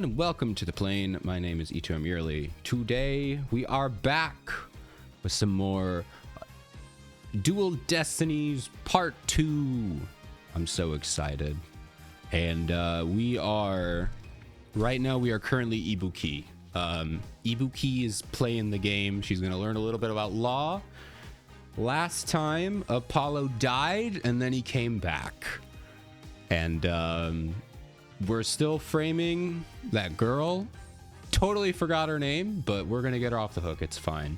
everyone, and welcome to the plane. My name is Ito Amurli. Today we are back with some more Dual Destinies Part 2. I'm so excited. And right now we are currently Ibuki. Ibuki is playing the game. She's going to learn a little bit about law. Last time Apollo died and then he came back. And we're still framing that girl. Totally forgot her name, but we're going to get her off the hook. It's fine.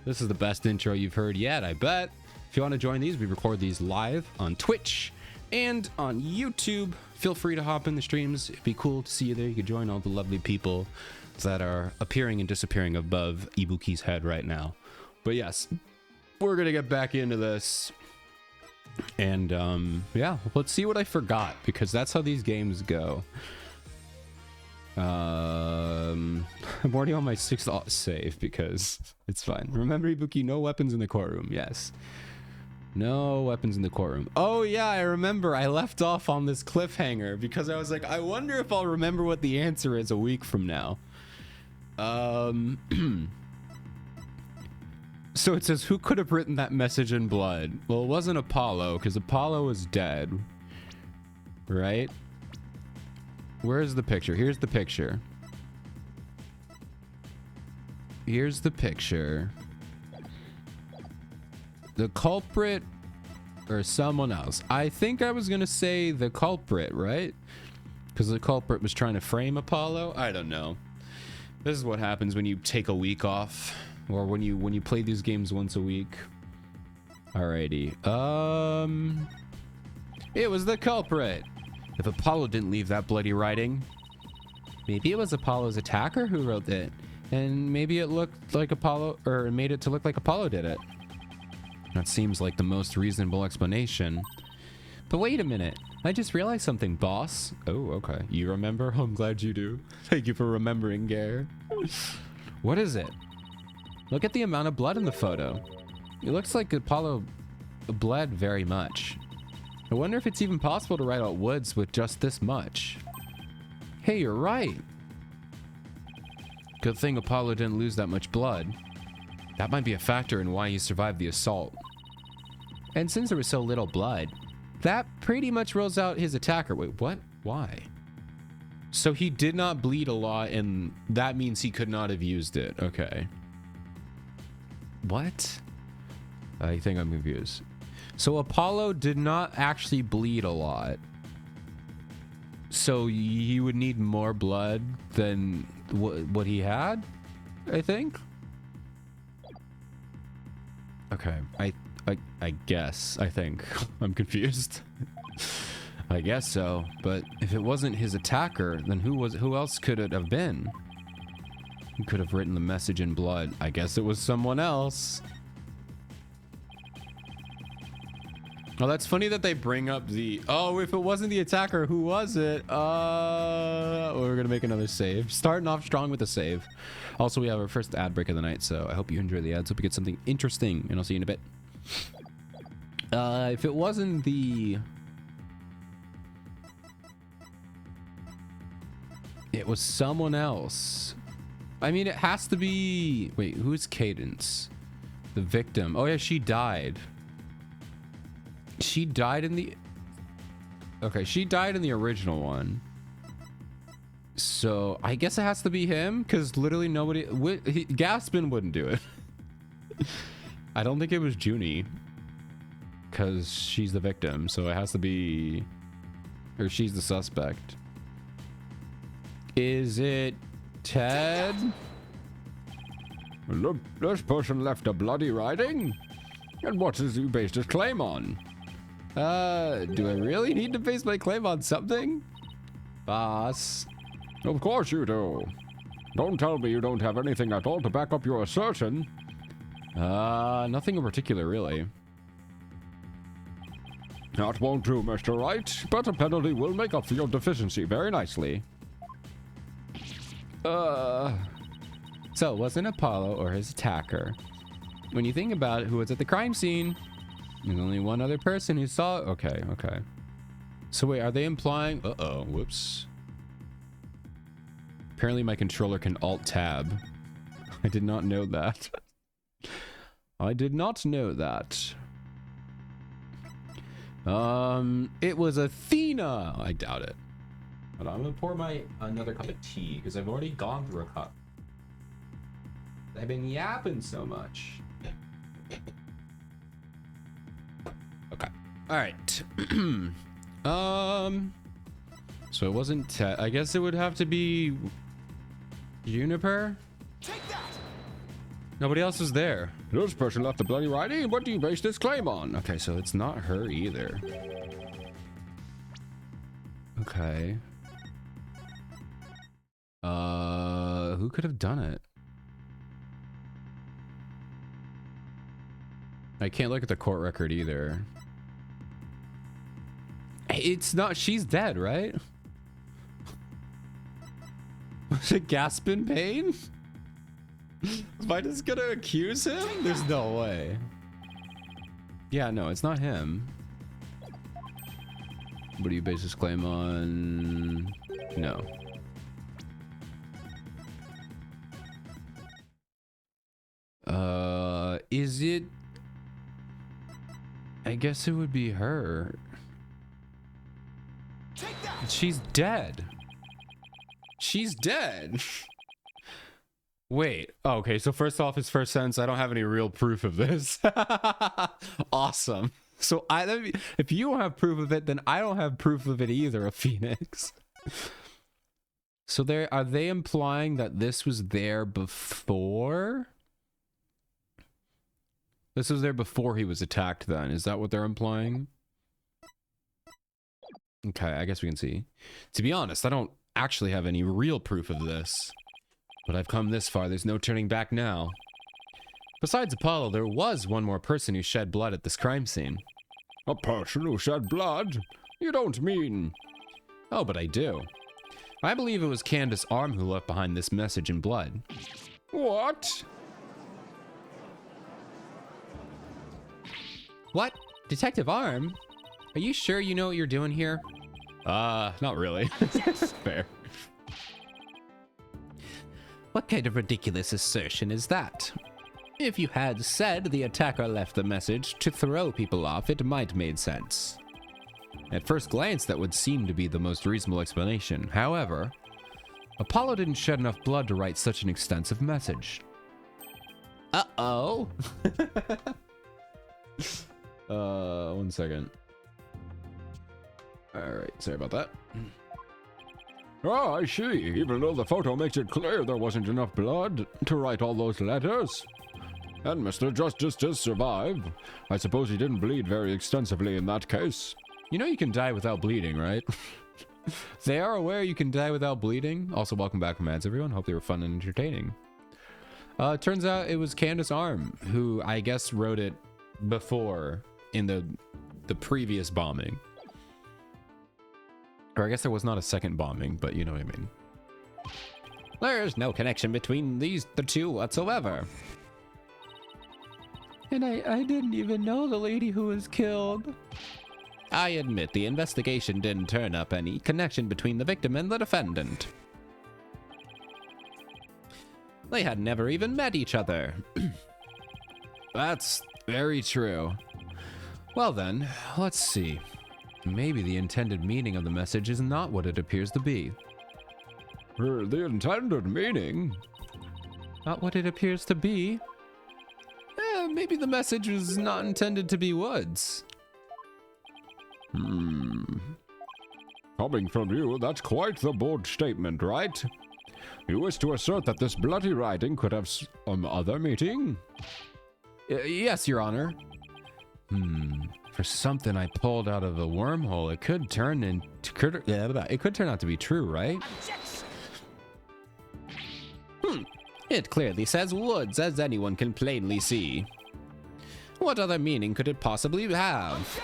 This is the best intro you've heard yet, I bet. If you want to join these, we record these live on Twitch and on YouTube. Feel free to hop in the streams. It'd be cool to see you there. You could join all the lovely people that are appearing and disappearing above Ibuki's head right now. But yes, we're going to get back into this. And yeah, let's see what I forgot, because that's how these games go. I'm already on my 6th save because it's fine. Remember, Ibuki, no weapons in the courtroom. Yes, no weapons in the courtroom. Oh yeah, I remember I left off on this cliffhanger because I was like, I wonder if I'll remember what the answer is a week from now. So it says, who could have written that message in blood? Well, it wasn't Apollo, because Apollo is dead. Right? Where's the picture? Here's the picture. Here's the picture. The culprit or someone else. I think I was going to say the culprit, right? Because the culprit was trying to frame Apollo. I don't know. This is what happens when you take a week off. Or when you play these games once a week. Alrighty. It was the culprit. If Apollo didn't leave that bloody writing, maybe it was Apollo's attacker who wrote it. And maybe it looked like Apollo, or made it to look like Apollo did it. That seems like the most reasonable explanation. But wait a minute. I just realized something, boss. Oh, okay. You remember? I'm glad you do. Thank you for remembering, Gare. What is it? Look at the amount of blood in the photo. It looks like Apollo bled very much. I wonder if it's even possible to write out Woods with just this much. Hey, you're right. Good thing Apollo didn't lose that much blood. That might be a factor in why he survived the assault. And since there was so little blood, that pretty much rules out his attacker. Wait, what? Why? So he did not bleed a lot, and that means he could not have used it. Okay. What? I think I'm confused. So Apollo did not actually bleed a lot. So he would need more blood than what he had, I think. Okay, I guess. I think I'm confused. I guess so. But if it wasn't his attacker, then who else could it have been? Who could have written the message in blood? I guess it was someone else. Oh, that's funny that they bring up the... Oh, if it wasn't the attacker, who was it? We're going to make another save. Starting off strong with a save. Also, we have our first ad break of the night, so I hope you enjoy the ads. Hope you get something interesting, and I'll see you in a bit. If it wasn't the... It was someone else. I mean, it has to be... Wait, who's Cadence? The victim. Oh, yeah, she died. She died in the... Okay, she died in the original one. So, I guess it has to be him, because literally nobody... Gaspin wouldn't do it. I don't think it was Junie, because she's the victim, so it has to be... Or she's the suspect. Is it... Ted? Look, this person left a bloody writing? And what has he based his claim on? Do I really need to base my claim on something? Boss. Of course you do. Don't tell me you don't have anything at all to back up your assertion. Nothing in particular, really. That won't do, Mr. Wright, but a penalty will make up for your deficiency very nicely. So it wasn't Apollo or his attacker. When you think about it, who was at the crime scene? There's only one other person who saw it. Okay. So wait, are they implying... Uh-oh, whoops. Apparently my controller can Alt-Tab. I did not know that. I did not know that. It was Athena! I doubt it. But I'm gonna pour another cup of tea, because I've already gone through a cup. I've been yapping so much. Okay. Alright. So it wasn't I guess it would have to be Juniper? Take that! Nobody else was there. This person left the bloody writing. What do you base this claim on? Okay, so it's not her either. Okay. Who could have done it? I can't look at the court record either. It's not, she's dead, right? Was it Gaspin Payne? Am I just gonna accuse him? There's no way. Yeah, no, it's not him. What do you base this claim on? No. Is it? I guess it would be her. Take that! She's dead. She's dead. Wait. Oh, okay, so first off, his first sentence, I don't have any real proof of this. Awesome. So if you don't have proof of it, then I don't have proof of it either, of Phoenix. So are they implying that this was there before? This was there before he was attacked then. Is that what they're implying? Okay, I guess we can see. To be honest, I don't actually have any real proof of this. But I've come this far, there's no turning back now. Besides Apollo, there was one more person who shed blood at this crime scene. A person who shed blood? You don't mean... Oh, but I do. I believe it was Candace Arm who left behind this message in blood. What? What? Detective Arm? Are you sure you know what you're doing here? Not really. Fair. What kind of ridiculous assertion is that? If you had said the attacker left the message to throw people off, it might made sense. At first glance, that would seem to be the most reasonable explanation. However, Apollo didn't shed enough blood to write such an extensive message. Uh-oh. 1 second. Alright, sorry about that. Oh, I see. Even though the photo makes it clear there wasn't enough blood to write all those letters. And Mr. Justice did survive. I suppose he didn't bleed very extensively in that case. You know you can die without bleeding, right? They are aware you can die without bleeding. Also, welcome back from ads, everyone. Hope they were fun and entertaining. Turns out it was Candace Arm, who I guess wrote it before in the previous bombing. Or I guess there was not a second bombing, but you know what I mean. There's no connection between the two whatsoever. And I didn't even know the lady who was killed. I admit the investigation didn't turn up any connection between the victim and the defendant. They had never even met each other. That's very true. Well then, let's see. Maybe the intended meaning of the message is not what it appears to be. The intended meaning? Not what it appears to be? Maybe the message was not intended to be Woods. Coming from you, that's quite the bold statement, right? You wish to assert that this bloody writing could have some other meaning? Yes, Your Honor. For something I pulled out of a wormhole, it could turn out to be true, right? It clearly says Woods, as anyone can plainly see. What other meaning could it possibly have?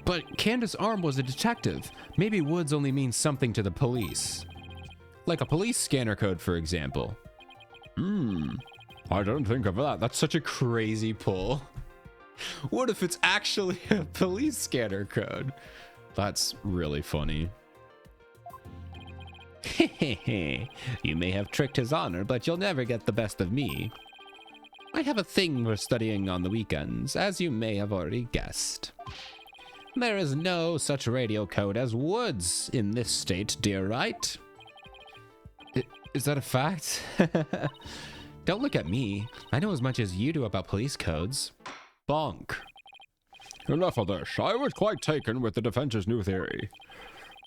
But Candace Arm was a detective. Maybe Woods only means something to the police. Like a police scanner code, for example. I didn't think of that. That's such a crazy pull. What if it's actually a police scanner code? That's really funny. Hehe. You may have tricked his honor, but you'll never get the best of me. I have a thing for studying on the weekends, as you may have already guessed. There is no such radio code as Woods in this state, dear right? Is that a fact? Don't look at me. I know as much as you do about police codes. Bonk. Enough of this. I was quite taken with the defense's new theory.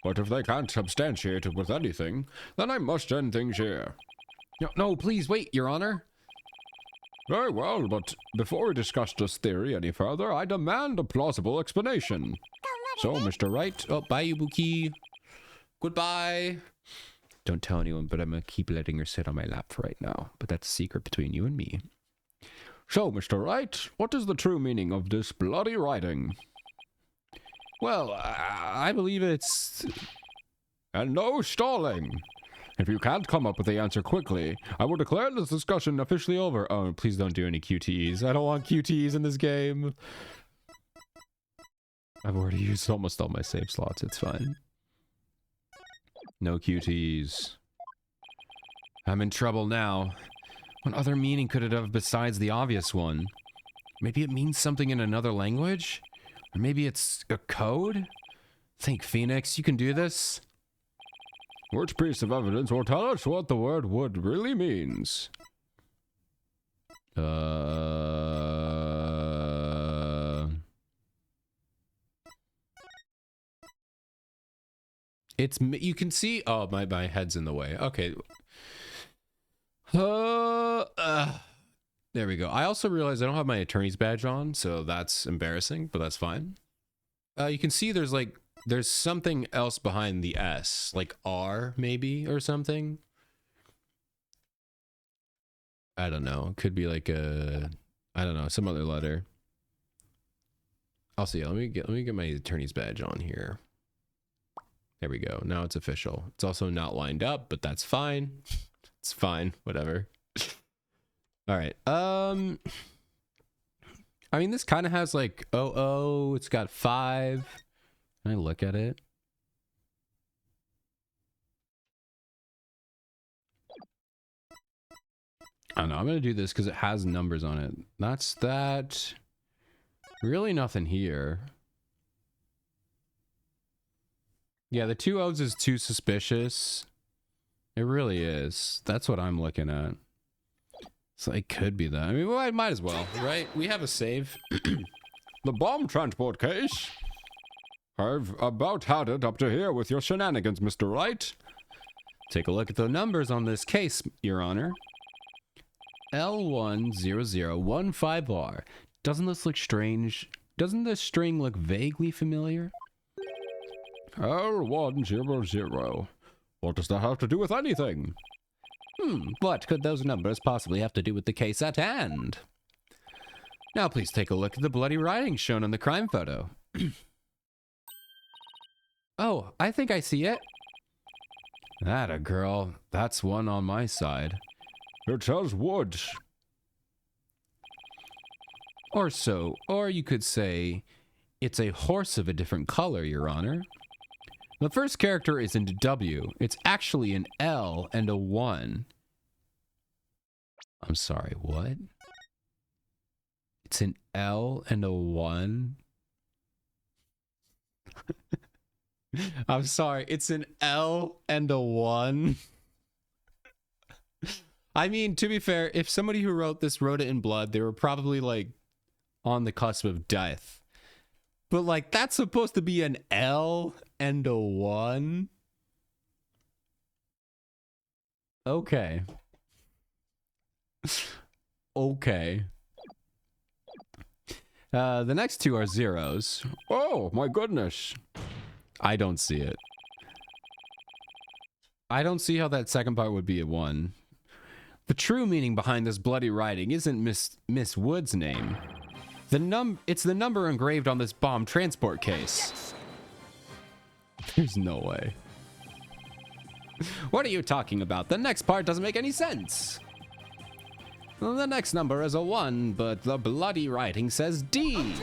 But if they can't substantiate it with anything, then I must end things here. No, please wait, Your Honor. Very well, but before we discuss this theory any further, I demand a plausible explanation. So, Mr. Wright... Oh, bye, Ibuki. Goodbye. Don't tell anyone, but I'm gonna keep letting her sit on my lap for right now. But that's a secret between you and me. So, Mr. Wright, what is the true meaning of this bloody writing? Well, I believe it's... And no stalling! If you can't come up with the answer quickly, I will declare this discussion officially over. Oh, please don't do any QTEs. I don't want QTEs in this game. I've already used almost all my save slots. It's fine. No QTEs. I'm in trouble now. What other meaning could it have besides the obvious one? Maybe it means something in another language? Or maybe it's a code? Think, Phoenix, you can do this? Which piece of evidence will tell us what the word would really means? It's, you can see, oh, my head's in the way. Okay. There we go. I also realized I don't have my attorney's badge on, so that's embarrassing, but that's fine. You can see there's something else behind the S, like R maybe or something. I don't know. It could be like I don't know, some other letter. I'll see. Let me get my attorney's badge on here. There we go. Now it's official. It's also not lined up, but that's fine. It's fine. Whatever. All right. I mean, this kind of has like, it's got 5. Can I look at it? I don't know. I'm going to do this because it has numbers on it. That's that. Really nothing here. Yeah, the 2 O's is too suspicious. It really is. That's what I'm looking at. So it could be that. I mean, well, I might as well, right? We have a save. The bomb transport case? I've about had it up to here with your shenanigans, Mr. Wright. Take a look at the numbers on this case, Your Honor. L10015R. Doesn't this look strange? Doesn't this string look vaguely familiar? L100. What does that have to do with anything? What could those numbers possibly have to do with the case at hand? Now please take a look at the bloody writing shown on the crime photo. Oh, I think I see it. Atta girl, that's one on my side. It says Woods. Or you could say, it's a horse of a different color, Your Honor. The first character isn't a W. It's actually an L and a 1. I'm sorry, what? It's an L and a 1? I'm sorry, it's an L and a 1? I mean, to be fair, if somebody who wrote this wrote it in blood, they were probably like on the cusp of death. But like, that's supposed to be an L and a 1? Okay. Okay. The next 2 are zeros. Oh, my goodness. I don't see it. I don't see how that second part would be a 1. The true meaning behind this bloody writing isn't Miss Wood's name. It's the number engraved on this bomb transport case. There's no way. What are you talking about? The next part doesn't make any sense. Well, the next number is a 1, but the bloody writing says D.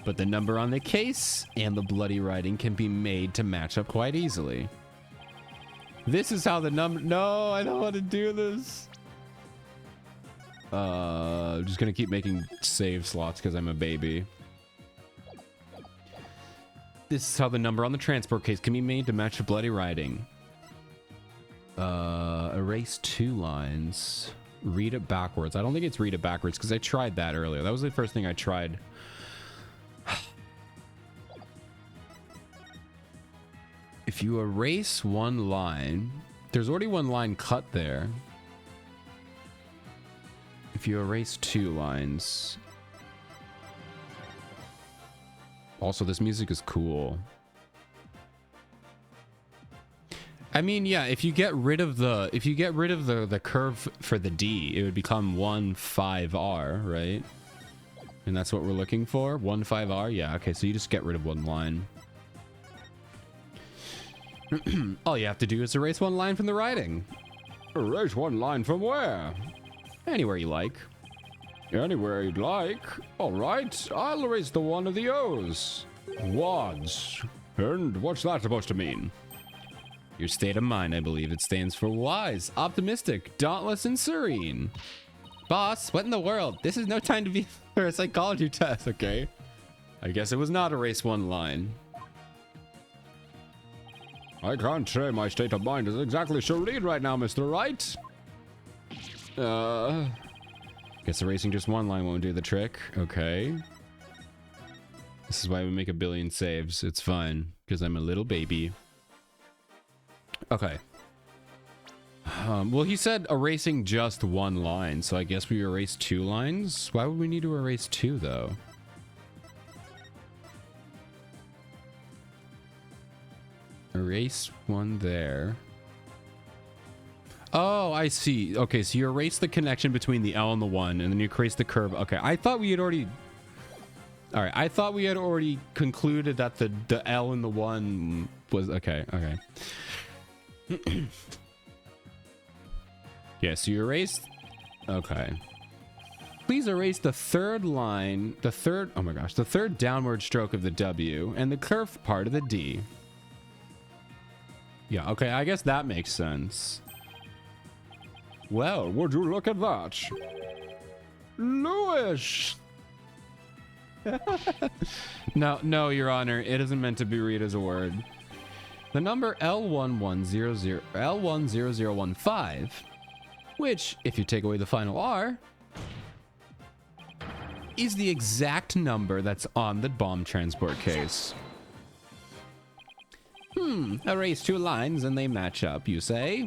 But the number on the case and the bloody writing can be made to match up quite easily. This is how the number... No, I don't want to do this. I'm just going to keep making save slots because I'm a baby. This is how the number on the transport case can be made to match the bloody writing. Erase 2 lines. Read it backwards. I don't think it's read it backwards because I tried that earlier. That was the first thing I tried. If you erase one line, there's already one line cut there. If you erase 2 lines. Also, this music is cool. I mean, yeah, if you get rid of the curve for the D, it would become 1-5R, right? And that's what we're looking for? 1-5R? Yeah, okay, so you just get rid of one line. All you have to do is erase one line from the writing. Erase one line from where? Anywhere you like. Anywhere you'd like. All right, I'll erase the one of the O's. Wads. And what's that supposed to mean? Your state of mind, I believe it stands for wise, optimistic, dauntless, and serene. Boss, what in the world? This is no time to be for a psychology test, okay? I guess it was not erase one line. I can't say my state of mind is exactly serene right now, Mr. Wright. Guess erasing just one line won't do the trick. Okay. This is why we make a billion saves. It's fine, because I'm a little baby. Okay. Well, he said erasing just one line, so I guess we erase 2 lines. Why would we need to erase 2, though? Erase one there. Oh, I see. Okay, so you erase the connection between the L and the 1, and then you erase the curve. Okay, I thought we had already... All right, I thought we had already concluded that the L and the 1 was... Okay, okay. Yeah, so you erased... Okay. Please erase the third line, the third downward stroke of the W, and the curved part of the D. Yeah, okay, I guess that makes sense. Well, would you look at that? Lewis! No, Your Honor, it isn't meant to be read as a word. The number L110015, which, if you take away the final R, is the exact number that's on the bomb transport case. Erase 2 lines and they match up, you say?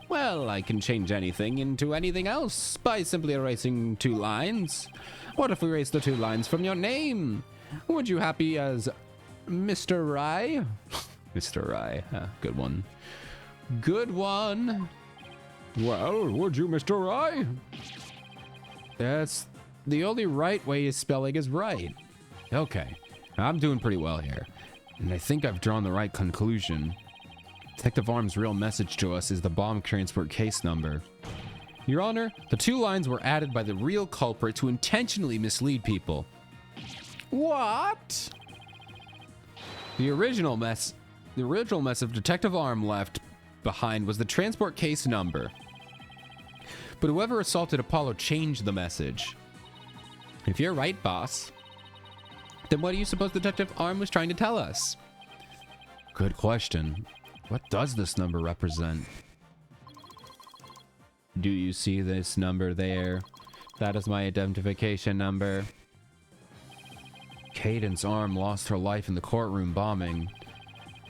Well, I can change anything into anything else by simply erasing 2 lines. What if we erase the 2 lines from your name? Would you happy as Mr. Rye? Mr. Rye, good one. Good one. Well, would you, Mr. Rye? That's the only right way of spelling is right. Okay, I'm doing pretty well here. And I think I've drawn the right conclusion. Detective Arm's real message to us is the bomb transport case number. Your Honor, the 2 lines were added by the real culprit to intentionally mislead people. What? The original mess of Detective Arm left behind was the transport case number. But whoever assaulted Apollo changed the message. If you're right, boss, then what do you suppose Detective Arm was trying to tell us? Good question. What does this number represent? Do you see this number there? That is my identification number. Cadence Arm lost her life in the courtroom bombing.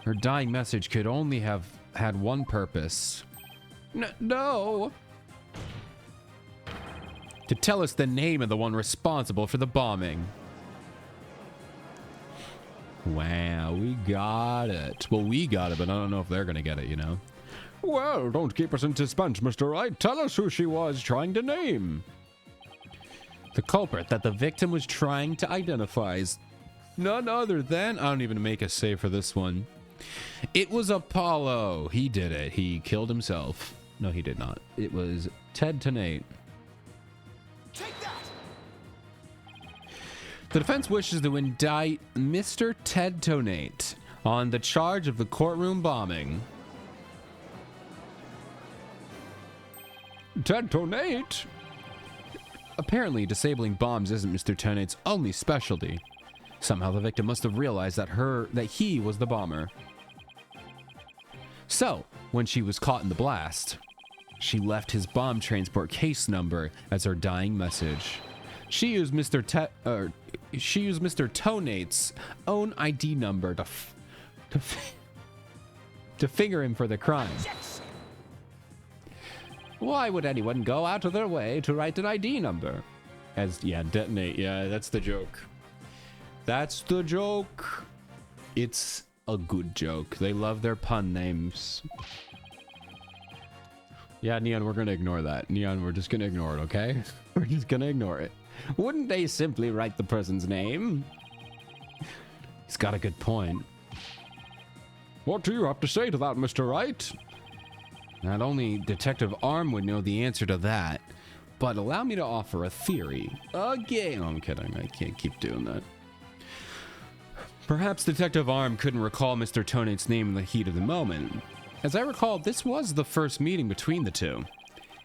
Her dying message could only have had one purpose. No! To tell us the name of the one responsible for the bombing. Wow, we got it. Well, we got it, but I don't know if they're gonna get it, you know? Well, don't keep us in suspense, Mr. Wright. Tell us who she was trying to name. The culprit that the victim was trying to identify is none other than... I don't even make a save for this one. It was Apollo. He did it. He killed himself. No, he did not. It was Ted Tenate. Take that! The defense wishes to indict Mr. Ted Tonate on the charge of the courtroom bombing. Ted Tonate? Apparently, disabling bombs isn't Mr. Tonate's only specialty. Somehow the victim must have realized that he was the bomber. So, when she was caught in the blast, she left his bomb transport case number as her dying message. She used Mr. Tonate's own ID number to finger him for the crime. Why would anyone go out of their way to write an ID number? Detonate. Yeah, that's the joke. That's the joke. It's a good joke. They love their pun names. Yeah, Neon, we're gonna ignore that. Neon, we're just gonna ignore it, okay? We're just gonna ignore it. Wouldn't they simply write the person's name? He's got a good point. What do you have to say to that, Mr. Wright? Not only Detective Arm would know the answer to that, but allow me to offer a theory. Again, I'm kidding. I can't keep doing that. Perhaps Detective Arm couldn't recall Mr. Tonate's name in the heat of the moment. As I recall, this was the first meeting between the two.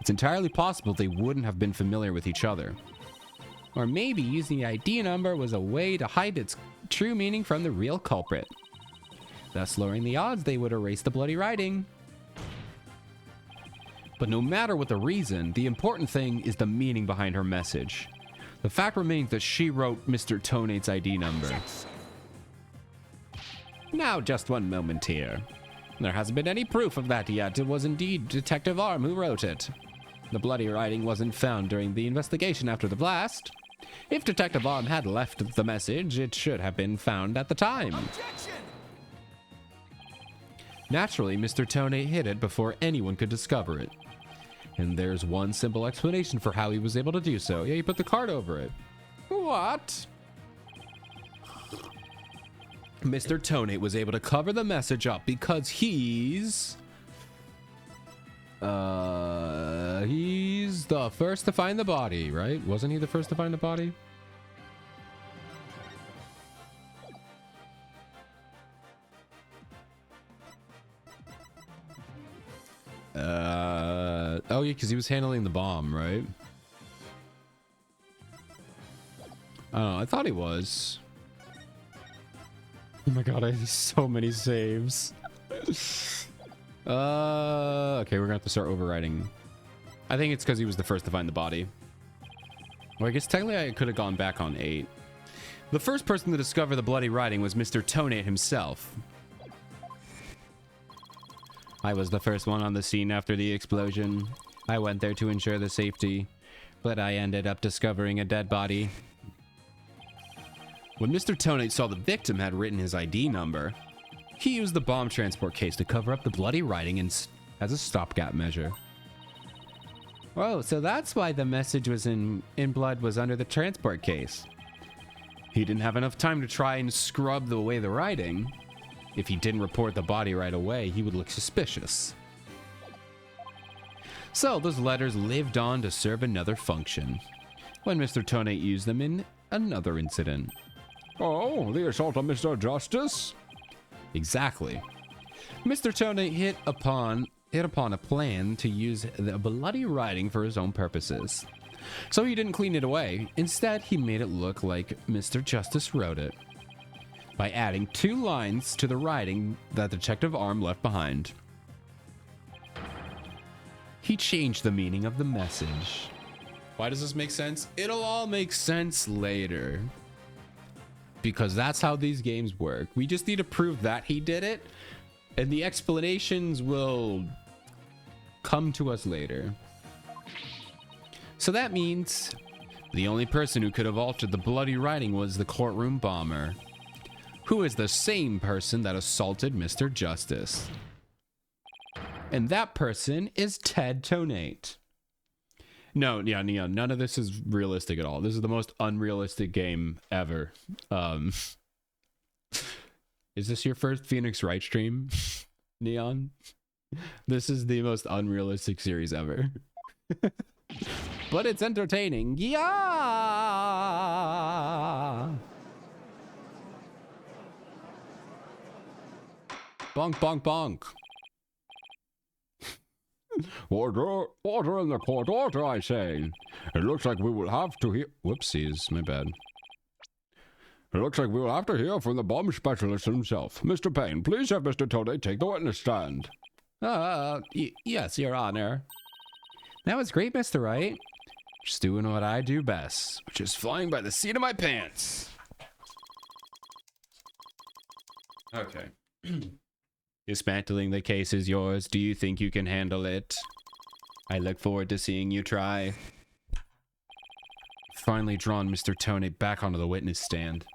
It's entirely possible they wouldn't have been familiar with each other. Or maybe using the ID number was a way to hide its true meaning from the real culprit, thus lowering the odds they would erase the bloody writing. But no matter what the reason, the important thing is the meaning behind her message. The fact remains that she wrote Mr. Tonate's ID number. Now, just one moment here. There hasn't been any proof of that yet. It was indeed Detective Arm who wrote it. The bloody writing wasn't found during the investigation after the blast. If Detective Arm had left the message, it should have been found at the time. Objection! Naturally, Mr. Tonate hid it before anyone could discover it. And there's one simple explanation for how he was able to do so. Yeah, he put the card over it. What? Mr. Tonate was able to cover the message up because he's the first to find the body, right? Wasn't he the first to find the body? Oh yeah, because he was handling the bomb, right? Oh, I thought he was. Oh my god, I have so many saves. Okay, we're gonna have to start overwriting. I think it's because he was the first to find the body. Well, I guess technically I could have gone back on 8. The first person to discover the bloody writing was Mr. Tonate himself. I was the first one on the scene after the explosion. I went there to ensure the safety, but I ended up discovering a dead body. When Mr. Tonate saw the victim had written his ID number, he used the bomb transport case to cover up the bloody writing as a stopgap measure. Oh, so that's why the message was in blood was under the transport case. He didn't have enough time to try and scrub away the writing. If he didn't report the body right away, he would look suspicious. So those letters lived on to serve another function, when Mr. Tonate used them in another incident. Oh, the assault on Mr. Justice? Exactly. Mr. Tonate hit upon a plan to use the bloody writing for his own purposes. So he didn't clean it away. Instead, he made it look like Mr. Justice wrote it by adding 2 lines to the writing that Detective Arm left behind. He changed the meaning of the message. Why does this make sense? It'll all make sense later. Because that's how these games work. We just need to prove that he did it, and the explanations will come to us later. So that means the only person who could have altered the bloody writing was the courtroom bomber, who is the same person that assaulted Mr. Justice. And that person is Ted Tonate. No, yeah, Neon, none of this is realistic at all. This is the most unrealistic game ever. Is this your first Phoenix Wright stream, Neon? This is the most unrealistic series ever. but it's entertaining. Yeah. Bonk, bonk, bonk. Order, order in the court, order, I say. It looks like we will have to hear... Whoopsies, my bad. It looks like we will have to hear from the bomb specialist himself. Mr. Payne, please have Mr. Tode take the witness stand. Yes, Your Honor. That was great, Mr. Wright. Just doing what I do best, which is flying by the seat of my pants. Okay. Dismantling the case is yours. Do you think you can handle it? I look forward to seeing you try. Finally drawn Mr. Tony back onto the witness stand.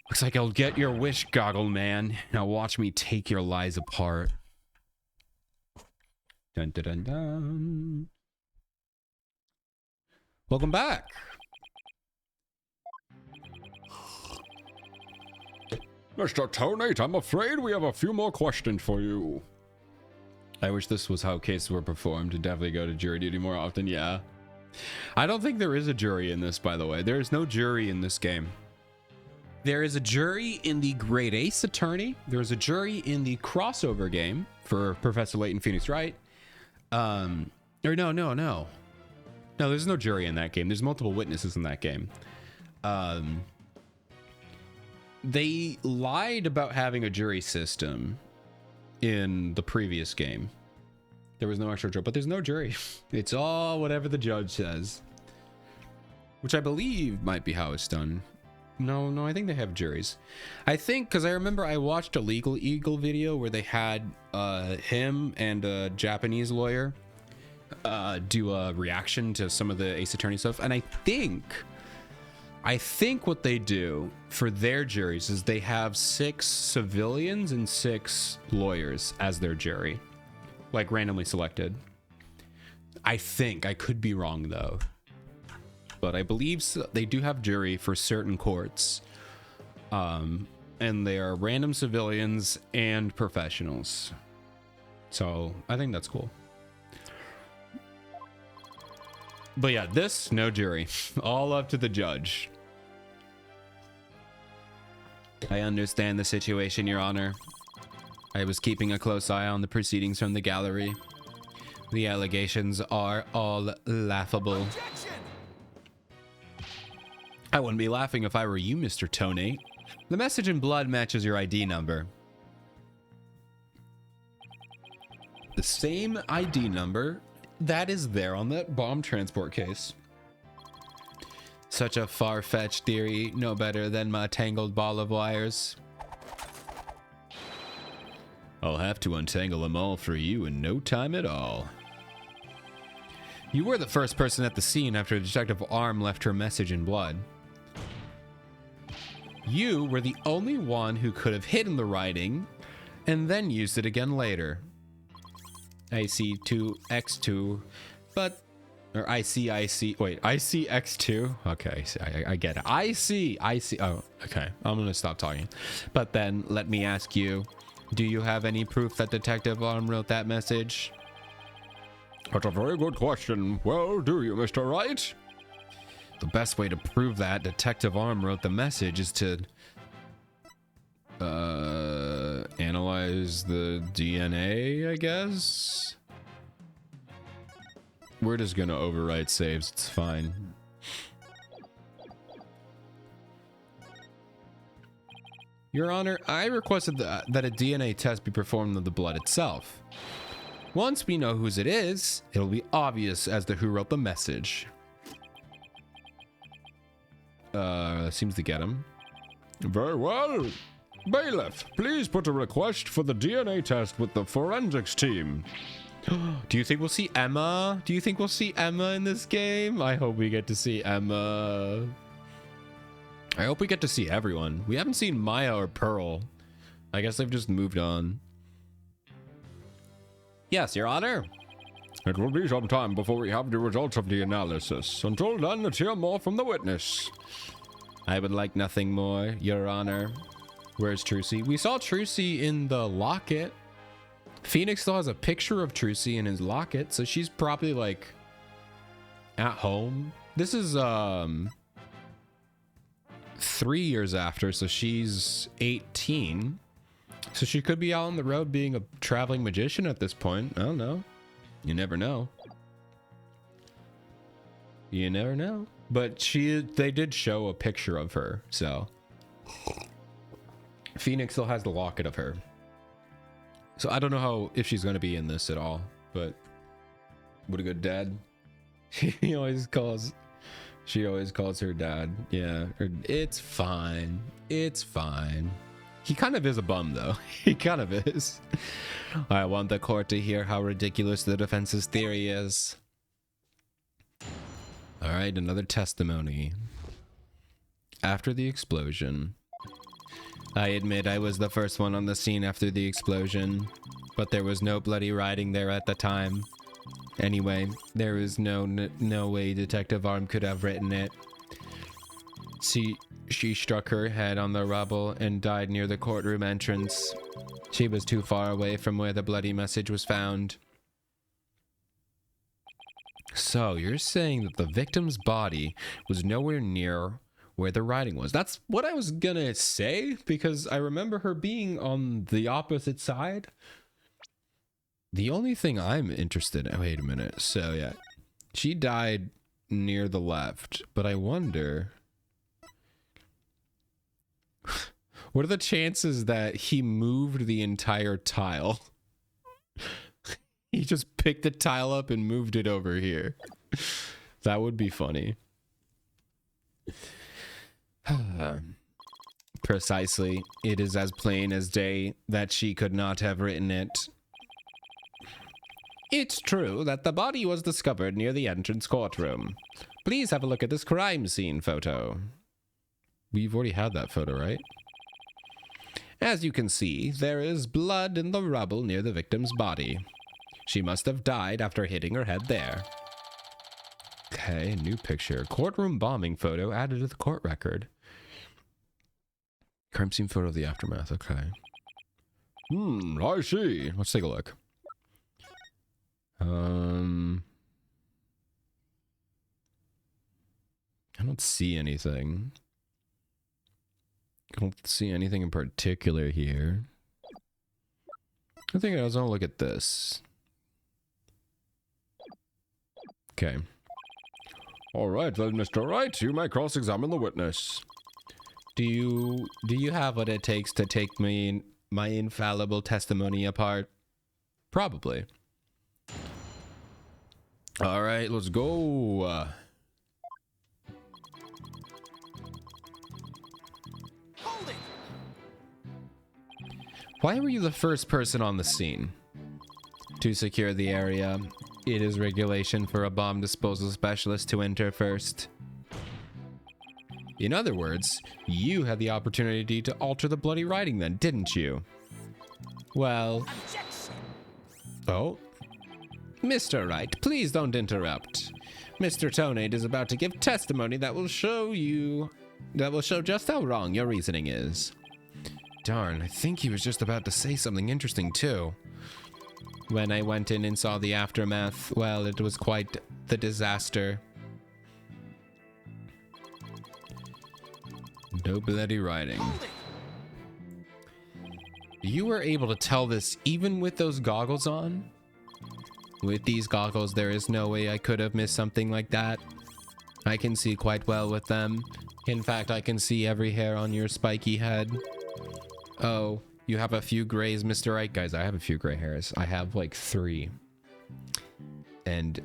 Looks like I'll get your wish, Goggle Man. Now watch me take your lies apart. Dun dun dun dun. Welcome back. Mr. Tonate, I'm afraid we have a few more questions for you. I wish this was how cases were performed. To definitely go to jury duty more often, yeah. I don't think there is a jury in this, by the way. There is no jury in this game. There is a jury in the Great Ace Attorney. There is a jury in the crossover game for Professor Layton Phoenix Wright. No, there's no jury in that game. There's multiple witnesses in that game. They lied about having a jury system in the previous game. There was no extra jury, but there's no jury. It's all whatever the judge says, which I believe might be how it's done. No, I think they have juries. I think, because I remember I watched a Legal Eagle video where they had him and a Japanese lawyer do a reaction to some of the Ace Attorney stuff, and I think what they do for their juries is they have 6 civilians and 6 lawyers as their jury, like randomly selected. I think. I could be wrong though, but I believe they do have jury for certain courts, and they are random civilians and professionals. So I think that's cool. But yeah, this, no jury. All up to the judge. I understand the situation, Your Honor. I was keeping a close eye on the proceedings from the gallery. The allegations are all laughable. Objection! I wouldn't be laughing if I were you, Mr. Tony. The message in blood matches your ID number. The same ID number that is there on that bomb transport case. Such a far-fetched theory, no better than my tangled ball of wires. I'll have to untangle them all for you in no time at all. You were the first person at the scene after Detective Arm left her message in blood. You were the only one who could have hidden the writing and then used it again later. IC2X2, but, or ICX2. Okay, I get it. IC. Oh, okay. I'm gonna stop talking. But then let me ask you, do you have any proof that Detective Arm wrote that message? That's a very good question. Well, do you, Mr. Wright? The best way to prove that Detective Arm wrote the message is to analyze the DNA, I guess. We're just gonna overwrite saves, it's fine. Your Honor, I requested that a DNA test be performed on the blood itself. Once we know whose it is, it'll be obvious as to who wrote the message. Seems to get him. Very well. Bailiff, please put a request for the DNA test with the forensics team. Do you think we'll see Emma? Do you think we'll see Emma in this game? I hope we get to see Emma. I hope we get to see everyone. We haven't seen Maya or Pearl. I guess they've just moved on. Yes, Your Honor. It will be some time before we have the results of the analysis. Until then, let's hear more from the witness. I would like nothing more, Your Honor. Where's Trucy? We saw Trucy in the locket. Phoenix still has a picture of Trucy in his locket, so she's probably like at home. This is 3 years after, so she's 18. So she could be out on the road being a traveling magician at this point. I don't know. You never know. You never know. But they did show a picture of her, so Phoenix still has the locket of her. So I don't know if she's going to be in this at all, but what a good dad. She always calls her dad. Yeah, it's fine. It's fine. He kind of is a bum, though. He kind of is. I want the court to hear how ridiculous the defense's theory is. All right, another testimony. After the explosion. I admit I was the first one on the scene after the explosion, but there was no bloody writing there at the time. Anyway, there is no way Detective Arm could have written it. She struck her head on the rubble and died near the courtroom entrance. She was too far away from where the bloody message was found. So, you're saying that the victim's body was nowhere near where the writing was. That's what I was gonna say, because I remember her being on the opposite side. The only thing I'm interested in... Wait a minute. So, yeah. She died near the left, but I wonder... What are the chances that he moved the entire tile? He just picked the tile up and moved it over here. That would be funny. Precisely. It is as plain as day that she could not have written it. It's true that the body was discovered near the entrance courtroom. Please have a look at this crime scene photo. We've already had that photo, right? As you can see, there is blood in the rubble near the victim's body. She must have died after hitting her head there. Okay, new picture. Courtroom bombing photo added to the court record. Crime scene photo of the aftermath. Okay. I see. Let's take a look. I don't see anything. I don't see anything in particular here. I think I was gonna look at this. Okay. All right, then, Mr. Wright, you may cross-examine the witness. Do you have what it takes to take my infallible testimony apart? Probably. All right, let's go. Hold it. Why were you the first person on the scene? To secure the area, it is regulation for a bomb disposal specialist to enter first. In other words, you had the opportunity to alter the bloody writing then, didn't you? Well... Objection. Oh? Mr. Wright, please don't interrupt. Mr. Tonade is about to give testimony that will show just how wrong your reasoning is. Darn, I think he was just about to say something interesting too. When I went in and saw the aftermath, well, it was quite the disaster. No bloody writing. You were able to tell this even with those goggles on? With these goggles, there is no way I could have missed something like that. I can see quite well with them. In fact, I can see every hair on your spiky head. Oh, you have a few grays, Mr. Wright. Guys, I have a few gray hairs. I have like 3. And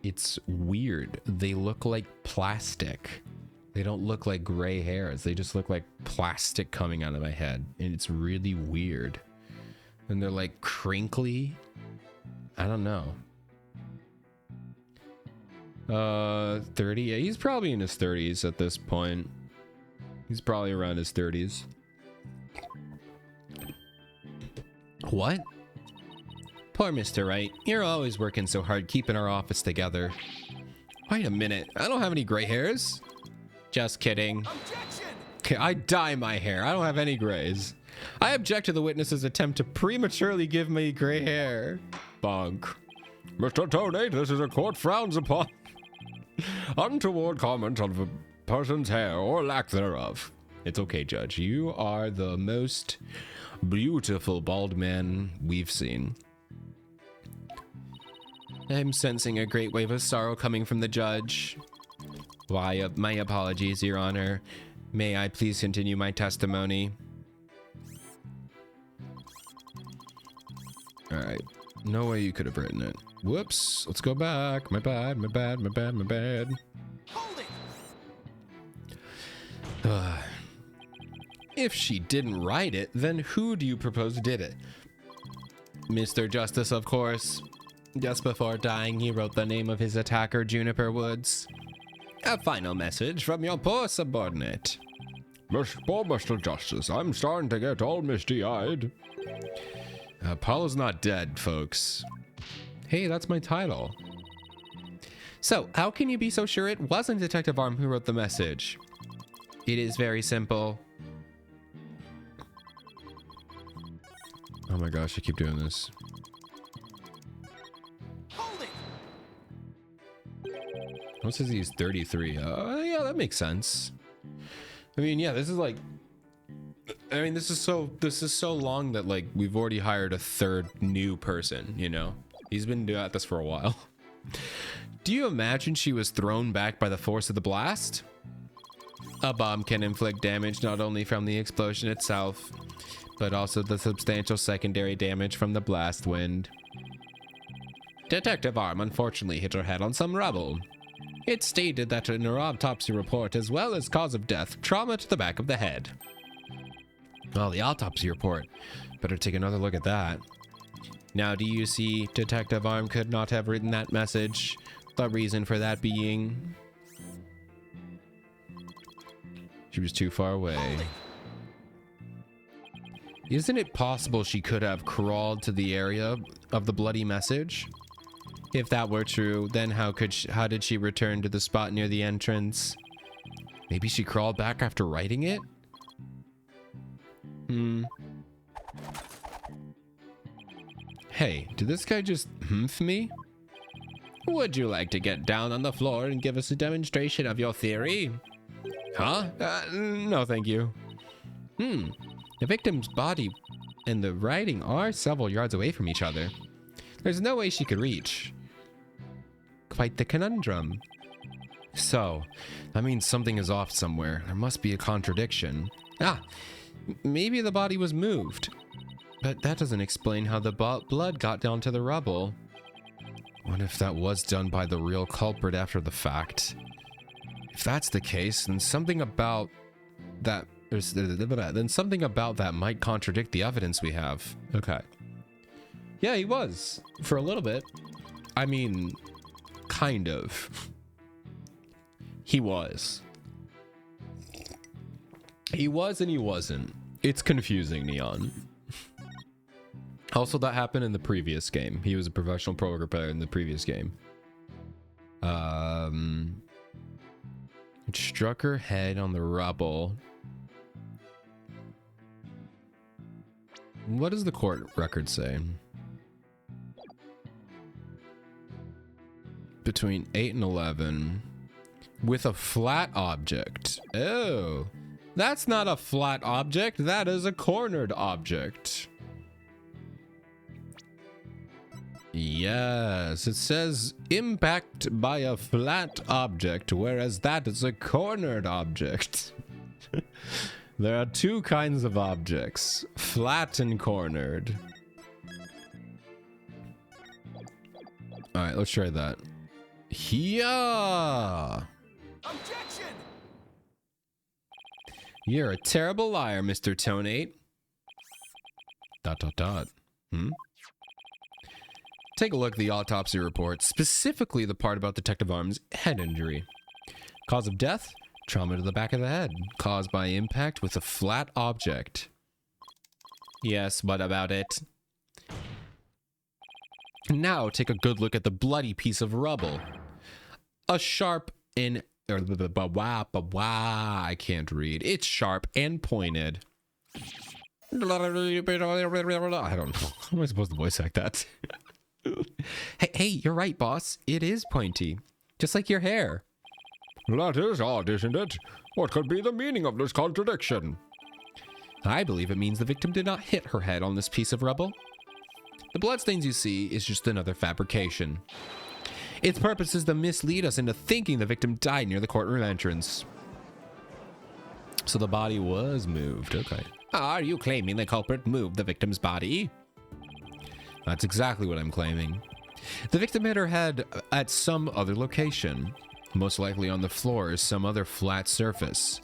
it's weird. They look like plastic. They don't look like gray hairs. They just look like plastic coming out of my head. And it's really weird. And they're like crinkly. I don't know. 30. Yeah, he's probably in his 30s at this point. He's probably around his 30s. What? Poor Mr. Wright. You're always working so hard keeping our office together. Wait a minute. I don't have any gray hairs. Just kidding. Objection. Okay, I dye my hair. I don't have any grays. I object to the witness's attempt to prematurely give me gray hair. Bonk. Mr. Tonade, this is a court frowns upon. untoward comment on a person's hair or lack thereof. It's okay, Judge. You are the most beautiful bald man we've seen. I'm sensing a great wave of sorrow coming from the judge. Why, my apologies, Your Honor. May I please continue my testimony? Alright. No way you could have written it. Whoops. Let's go back. My bad, my bad, my bad, my bad. Hold it! If she didn't write it, then who do you propose did it? Mr. Justice, of course. Just before dying, he wrote the name of his attacker, Juniper Woods. A final message from your poor subordinate. Poor Mr. Justice, I'm starting to get all misty-eyed. Apollo's not dead, folks. Hey, that's my title. So, how can you be so sure it wasn't Detective Arm who wrote the message? It is very simple. Oh my gosh, I keep doing this. Hold it! What says he's 33? Yeah, that makes sense. I mean, yeah, this is like... I mean, this is so long that, like, we've already hired a third new person, you know? He's been at this for a while. Do you imagine she was thrown back by the force of the blast? A bomb can inflict damage not only from the explosion itself, but also the substantial secondary damage from the blast wind. Detective Arm unfortunately hit her head on some rubble. It's stated that in her autopsy report, as well as cause of death, trauma to the back of the head. Well, the autopsy report. Better take another look at that. Now, do you see Detective Arm could not have written that message? The reason for that being... she was too far away. Isn't it possible she could have crawled to the area of the bloody message? If that were true, then how did she return to the spot near the entrance? Maybe she crawled back after writing it? Hey, did this guy just humph me? Would you like to get down on the floor and give us a demonstration of your theory? Huh? No, thank you. The victim's body and the writing are several yards away from each other. There's no way she could reach. Quite the conundrum. So, that means something is off somewhere. There must be a contradiction. Maybe the body was moved. But that doesn't explain how the blood got down to the rubble. What if that was done by the real culprit after the fact? If that's the case, then something about that might contradict the evidence we have. Okay. Yeah, he was. For a little bit. I mean, kind of. He was. He was and he wasn't. It's confusing, Neon. Also, that happened in the previous game. He was a professional poker player in the previous game. It struck her head on the rubble. What does the court record say? Between 8 and 11. With a flat object. Oh. That's not a flat object. That is a cornered object. Yes, it says impact by a flat object, whereas that is a cornered object. There are two kinds of objects, flat and cornered. All right, let's try that. Yeah. Objection! You're a terrible liar, Mr. Tonate. ... Take a look at the autopsy report, specifically the part about Detective Arm's head injury. Cause of death? Trauma to the back of the head, caused by impact with a flat object. Yes, what about it? Now take a good look at the bloody piece of rubble. A sharp and... I can't read. It's sharp and pointed. I don't know. How am I supposed to voice act that? Hey, you're right, boss. It is pointy. Just like your hair. That is odd, isn't it? What could be the meaning of this contradiction? I believe it means the victim did not hit her head on this piece of rubble. The bloodstains you see is just another fabrication. Its purpose is to mislead us into thinking the victim died near the courtroom entrance. So the body was moved. Okay. Are you claiming the culprit moved the victim's body? That's exactly what I'm claiming. The victim hit her head at some other location. Most likely on the floor is some other flat surface.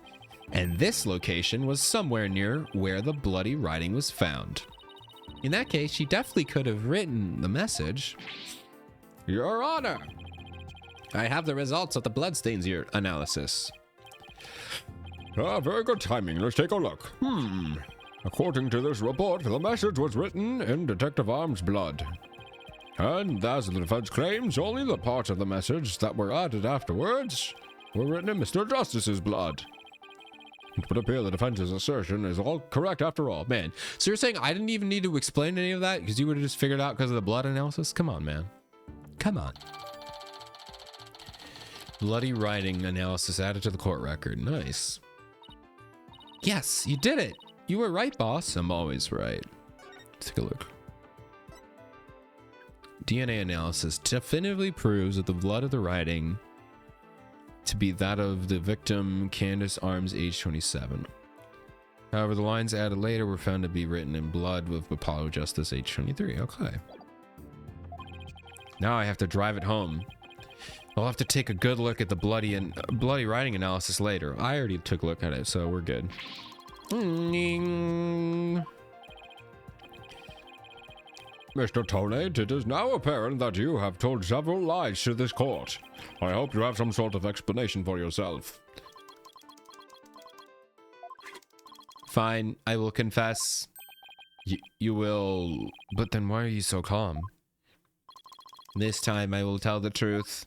And this location was somewhere near where the bloody writing was found. In that case, she definitely could have written the message. Your Honor, I have the results of the bloodstains analysis. Very good timing. Let's take a look. According to this report, the message was written in Detective Arm's blood. And as the defense claims, only the parts of the message that were added afterwards were written in Mr. Justice's blood. It would appear the defense's assertion is all correct after all. Man, so you're saying I didn't even need to explain any of that because you would have just figured out because of the blood analysis? Come on, man. Come on. Bloody writing analysis added to the court record. Nice. Yes, you did it. You were right, boss. I'm always right. Let's take a look. DNA analysis definitively proves that the blood of the writing to be that of the victim, Candace Arms, age 27. However, the lines added later were found to be written in blood with Apollo Justice, age 23. Okay. Now I have to drive it home. I'll have to take a good look at the bloody writing analysis later. I already took a look at it, so we're good. Mr. Tonate, it is now apparent that you have told several lies to this court. I hope you have some sort of explanation for yourself. Fine, I will confess. You will... But then why are you so calm? This time I will tell the truth.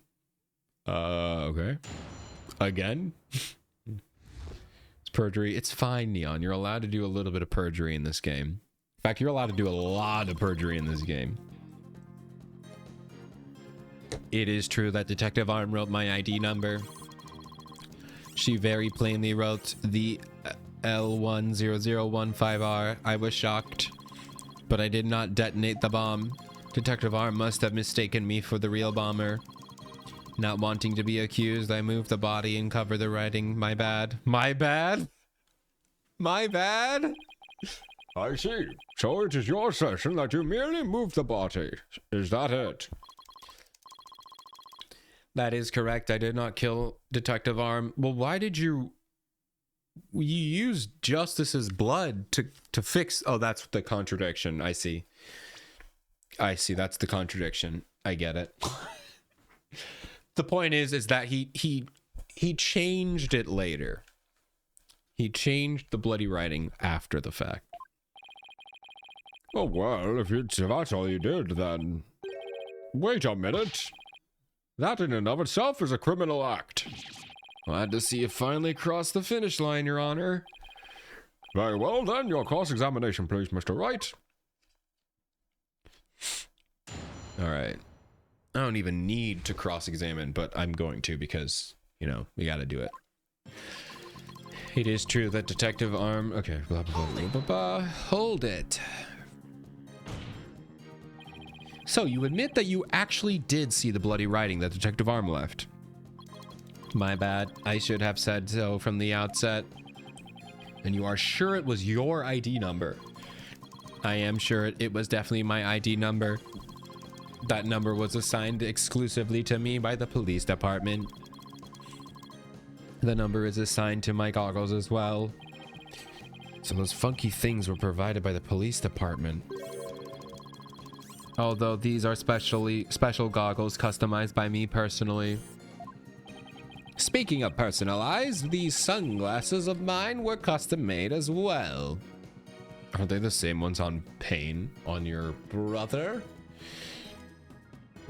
Okay. Again? It's perjury. It's fine, Neon. You're allowed to do a little bit of perjury in this game. In fact, you're allowed to do a lot of perjury in this game. It is true that Detective Arm wrote my ID number. She very plainly wrote the L10015R. I was shocked, but I did not detonate the bomb. Detective Arm must have mistaken me for the real bomber. Not wanting to be accused, I moved the body and covered the writing. My bad. My bad? My bad? I see. So it is your assertion that you merely moved the body. Is that it? That is correct. I did not kill Detective Arm. Well, why did you use Justice's blood to fix... Oh, that's the contradiction. I see. I see. That's the contradiction. I get it. The point is that he changed it later. He changed the bloody writing after the fact. Oh, well, if that's all you did, then... Wait a minute. That in and of itself is a criminal act. Glad to see you finally crossed the finish line, Your Honor. Very well, then. Your cross-examination, please, Mr. Wright. All right. I don't even need to cross-examine, but I'm going to because, you know, we got to do it. It is true that Detective Arm... Okay, blah, blah, blah, blah, blah. Hold it. So, you admit that you actually did see the bloody writing that Detective Arm left. My bad. I should have said so from the outset. And you are sure it was your ID number? I am sure it was definitely my ID number. That number was assigned exclusively to me by the police department. The number is assigned to my goggles as well. So those funky things were provided by the police department. Although these are special goggles customized by me personally. Speaking of personalized, these sunglasses of mine were custom made as well. Are they the same ones on Payne, on your brother?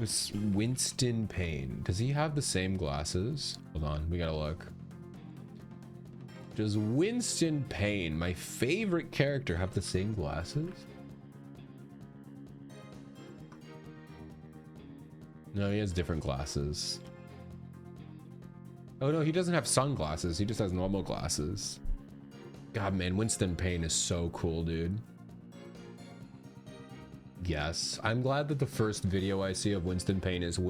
It's Winston Payne. Does he have the same glasses? Hold on, we gotta look. Does Winston Payne, my favorite character, have the same glasses? No, he has different glasses. Oh no, he doesn't have sunglasses. He just has normal glasses. God, man, Winston Payne is so cool, dude. Yes, I'm glad that the first video I see of Winston Payne is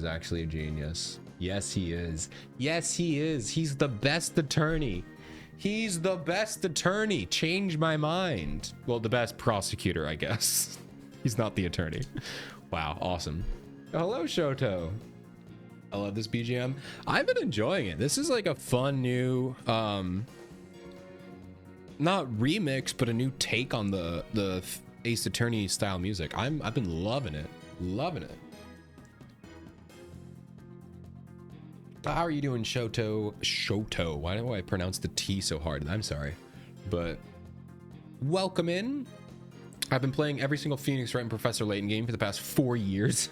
actually a genius. Yes, he is. Yes, he is. He's the best attorney. He's the best attorney. Change my mind. Well, the best prosecutor, I guess. He's not the attorney. Wow, awesome. Hello, Shoto. I love this BGM. I've been enjoying it. This is like a fun new, not remix, but a new take on the Ace Attorney style music. I've been loving it. Loving it. How are you doing, Shoto? Shoto. Why do I pronounce the T so hard? I'm sorry. But welcome in. I've been playing every single Phoenix Wright and Professor Layton game for the past 4 years.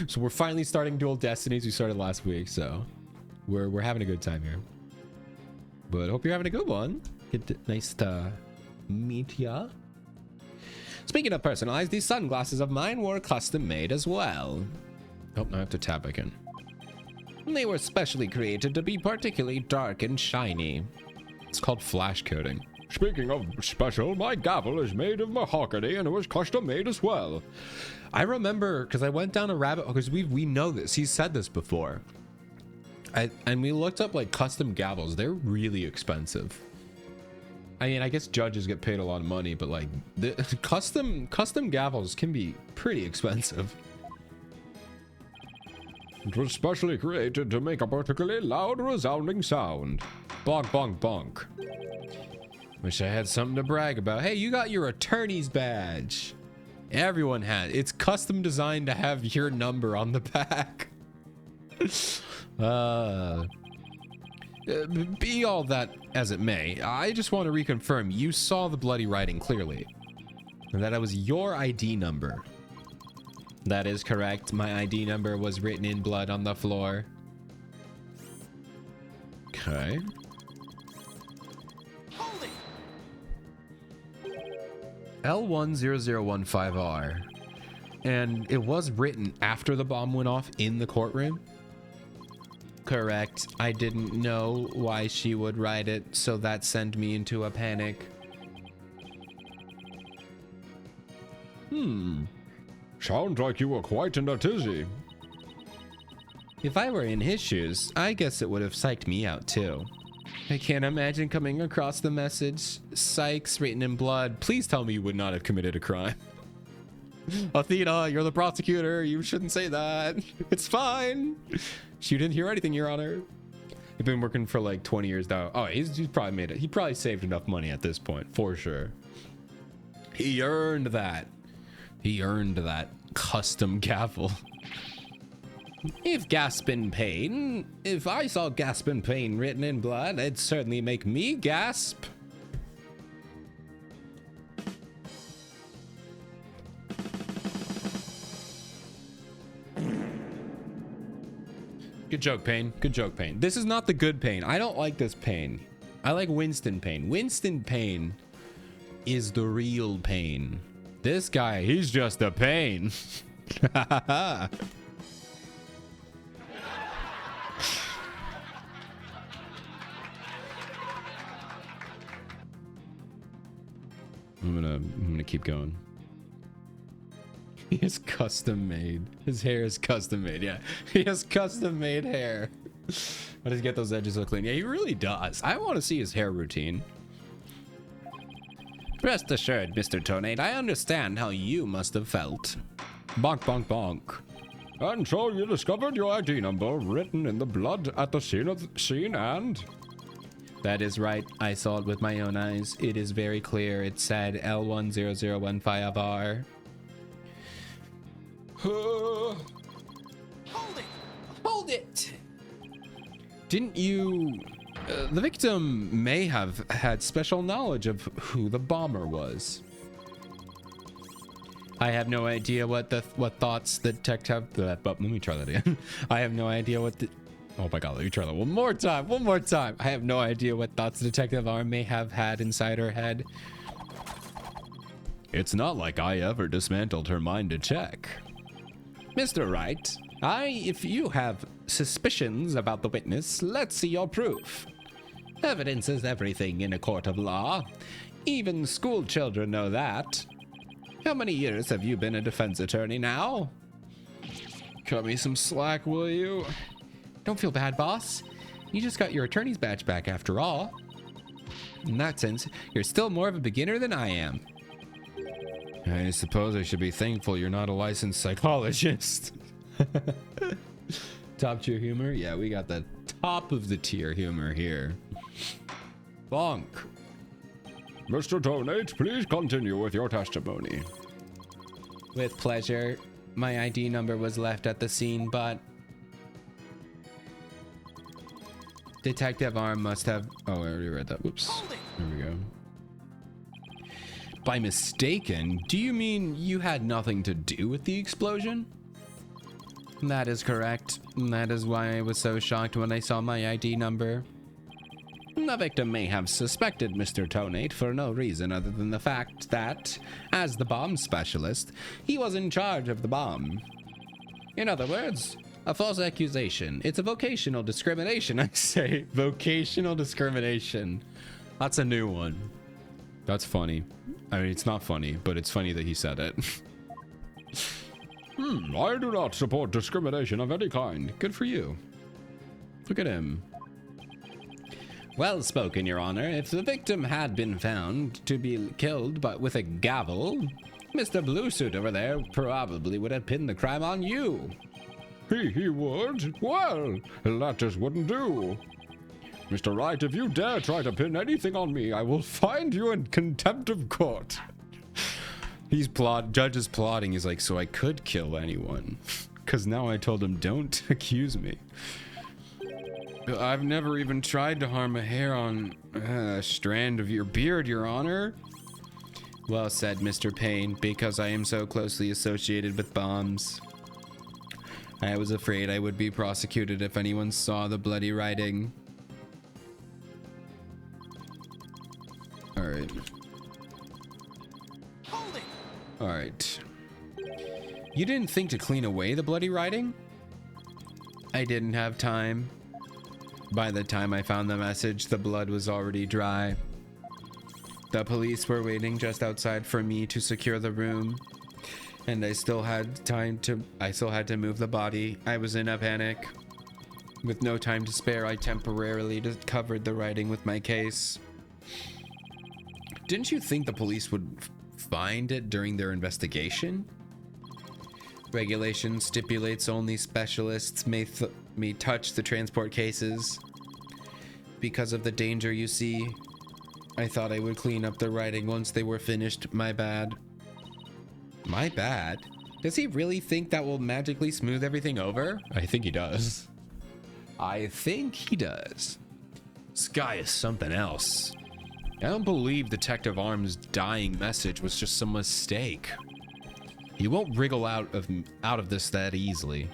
So we're finally starting Dual Destinies. We started last week, so we're having a good time here. But hope you're having a good one. Nice to meet ya. Speaking of personalized, these sunglasses of mine were custom made as well. Oh, I have to tab back in. They were specially created to be particularly dark and shiny. It's called flash coating. Speaking of special, my gavel is made of mahogany and it was custom made as well. I remember because I went down a rabbit hole because we know this. He's said this before. And we looked up like custom gavels. They're really expensive. I mean, I guess judges get paid a lot of money, but like the custom gavels can be pretty expensive. It was specially created to make a particularly loud, resounding sound. Bonk, bonk, bonk. Wish I had something to brag about. Hey, you got your attorney's badge. Everyone had. It's custom designed to have your number on the back. Be all that as it may, I just want to reconfirm you saw the bloody writing clearly. And that it was your ID number. That is correct. My ID number was written in blood on the floor. Okay. Hold it! L10015R. And it was written after the bomb went off in the courtroom? Correct. I didn't know why she would write it, so that sent me into a panic. Sounds like you were quite in a tizzy. If I were in his shoes, I guess it would have psyched me out too. I can't imagine coming across the message, "Sykes" written in blood. Please tell me you would not have committed a crime. Athena, you're the prosecutor. You shouldn't say that. It's fine. She didn't hear anything, Your Honor. You've been working for like 20 years now. Oh, he's probably made it. He probably saved enough money at this point, for sure. He earned that. He earned that custom gavel. If Gaspin Payne, if I saw Gaspin Payne written in blood, it'd certainly make me gasp. Good joke, Payne. Good joke, Payne. This is not the good Payne. I don't like this Payne. I like Winston Payne. Winston Payne is the real Payne. This guy, he's just a Payne. I'm gonna keep going. He is custom made. His hair is custom made. Yeah, he has custom made hair. How does he get those edges so clean? Yeah, he really does. I want to see his hair routine. Rest assured, Mr. Tornade, I understand how you must have felt. Bonk, bonk, bonk. And so you discovered your ID number written in the blood at the scene and... That is right. I saw it with my own eyes. It is very clear. It said L10015R. Hold it! Hold it! Didn't you... the victim may have had special knowledge of who the bomber was. I have no idea what thoughts the detective... Let me try that again. I have no idea what the... Oh my god, let me try that one more time. One more time. I have no idea what thoughts Detective R may have had inside her head. It's not like I ever dismantled her mind to check. Mr. Wright, If you have suspicions about the witness, let's see your proof. Evidence is everything in a court of law. Even school children know that. How many years have you been a defense attorney now? Cut me some slack, will you? Don't feel bad, boss. You just got your attorney's badge back after all. In that sense, you're still more of a beginner than I am. I suppose I should be thankful you're not a licensed psychologist. Top tier humor? Yeah, we got the top of the tier humor here. Bonk. Mr. Donate, please continue with your testimony. With pleasure. My ID number was left at the scene, but Detective Arm must have... Oh, I already read that. Whoops. There we go. By mistaken, do you mean you had nothing to do with the explosion? That is correct. That is why I was so shocked when I saw my ID number. The victim may have suspected Mr. Tonate for no reason other than the fact that, as the bomb specialist, he was in charge of the bomb. In other words, a false accusation. It's a vocational discrimination, I say. Vocational discrimination. That's a new one. That's funny. I mean, it's not funny, but it's funny that he said it. I do not support discrimination of any kind. Good for you. Look at him. Well spoken, Your Honor. If the victim had been found to be killed but with a gavel, Mr. Bluesuit over there probably would have pinned the crime on you. He would? Well, that just wouldn't do. Mr. Wright, if you dare try to pin anything on me, I will find you in contempt of court. Judge is plotting. He's like, so I could kill anyone. Because now I told him, don't accuse me. I've never even tried to harm a hair on a strand of your beard, Your Honor. Well said, Mr. Payne, because I am so closely associated with bombs. I was afraid I would be prosecuted if anyone saw the bloody writing. Alright. Alright. You didn't think to clean away the bloody writing? I didn't have time. By the time I found the message, the blood was already dry. The police were waiting just outside for me to secure the room, and I still had to move the body. I was in a panic. With no time to spare, I temporarily covered the writing with my case. Didn't you think the police would find it during their investigation? Regulation stipulates only specialists may touch the transport cases. Because of the danger, you see, I thought I would clean up the writing once they were finished. My bad. My bad? Does he really think that will magically smooth everything over? I think he does. I think he does. This guy is something else. I don't believe Detective Arm's dying message was just some mistake. He won't wriggle out of this that easily.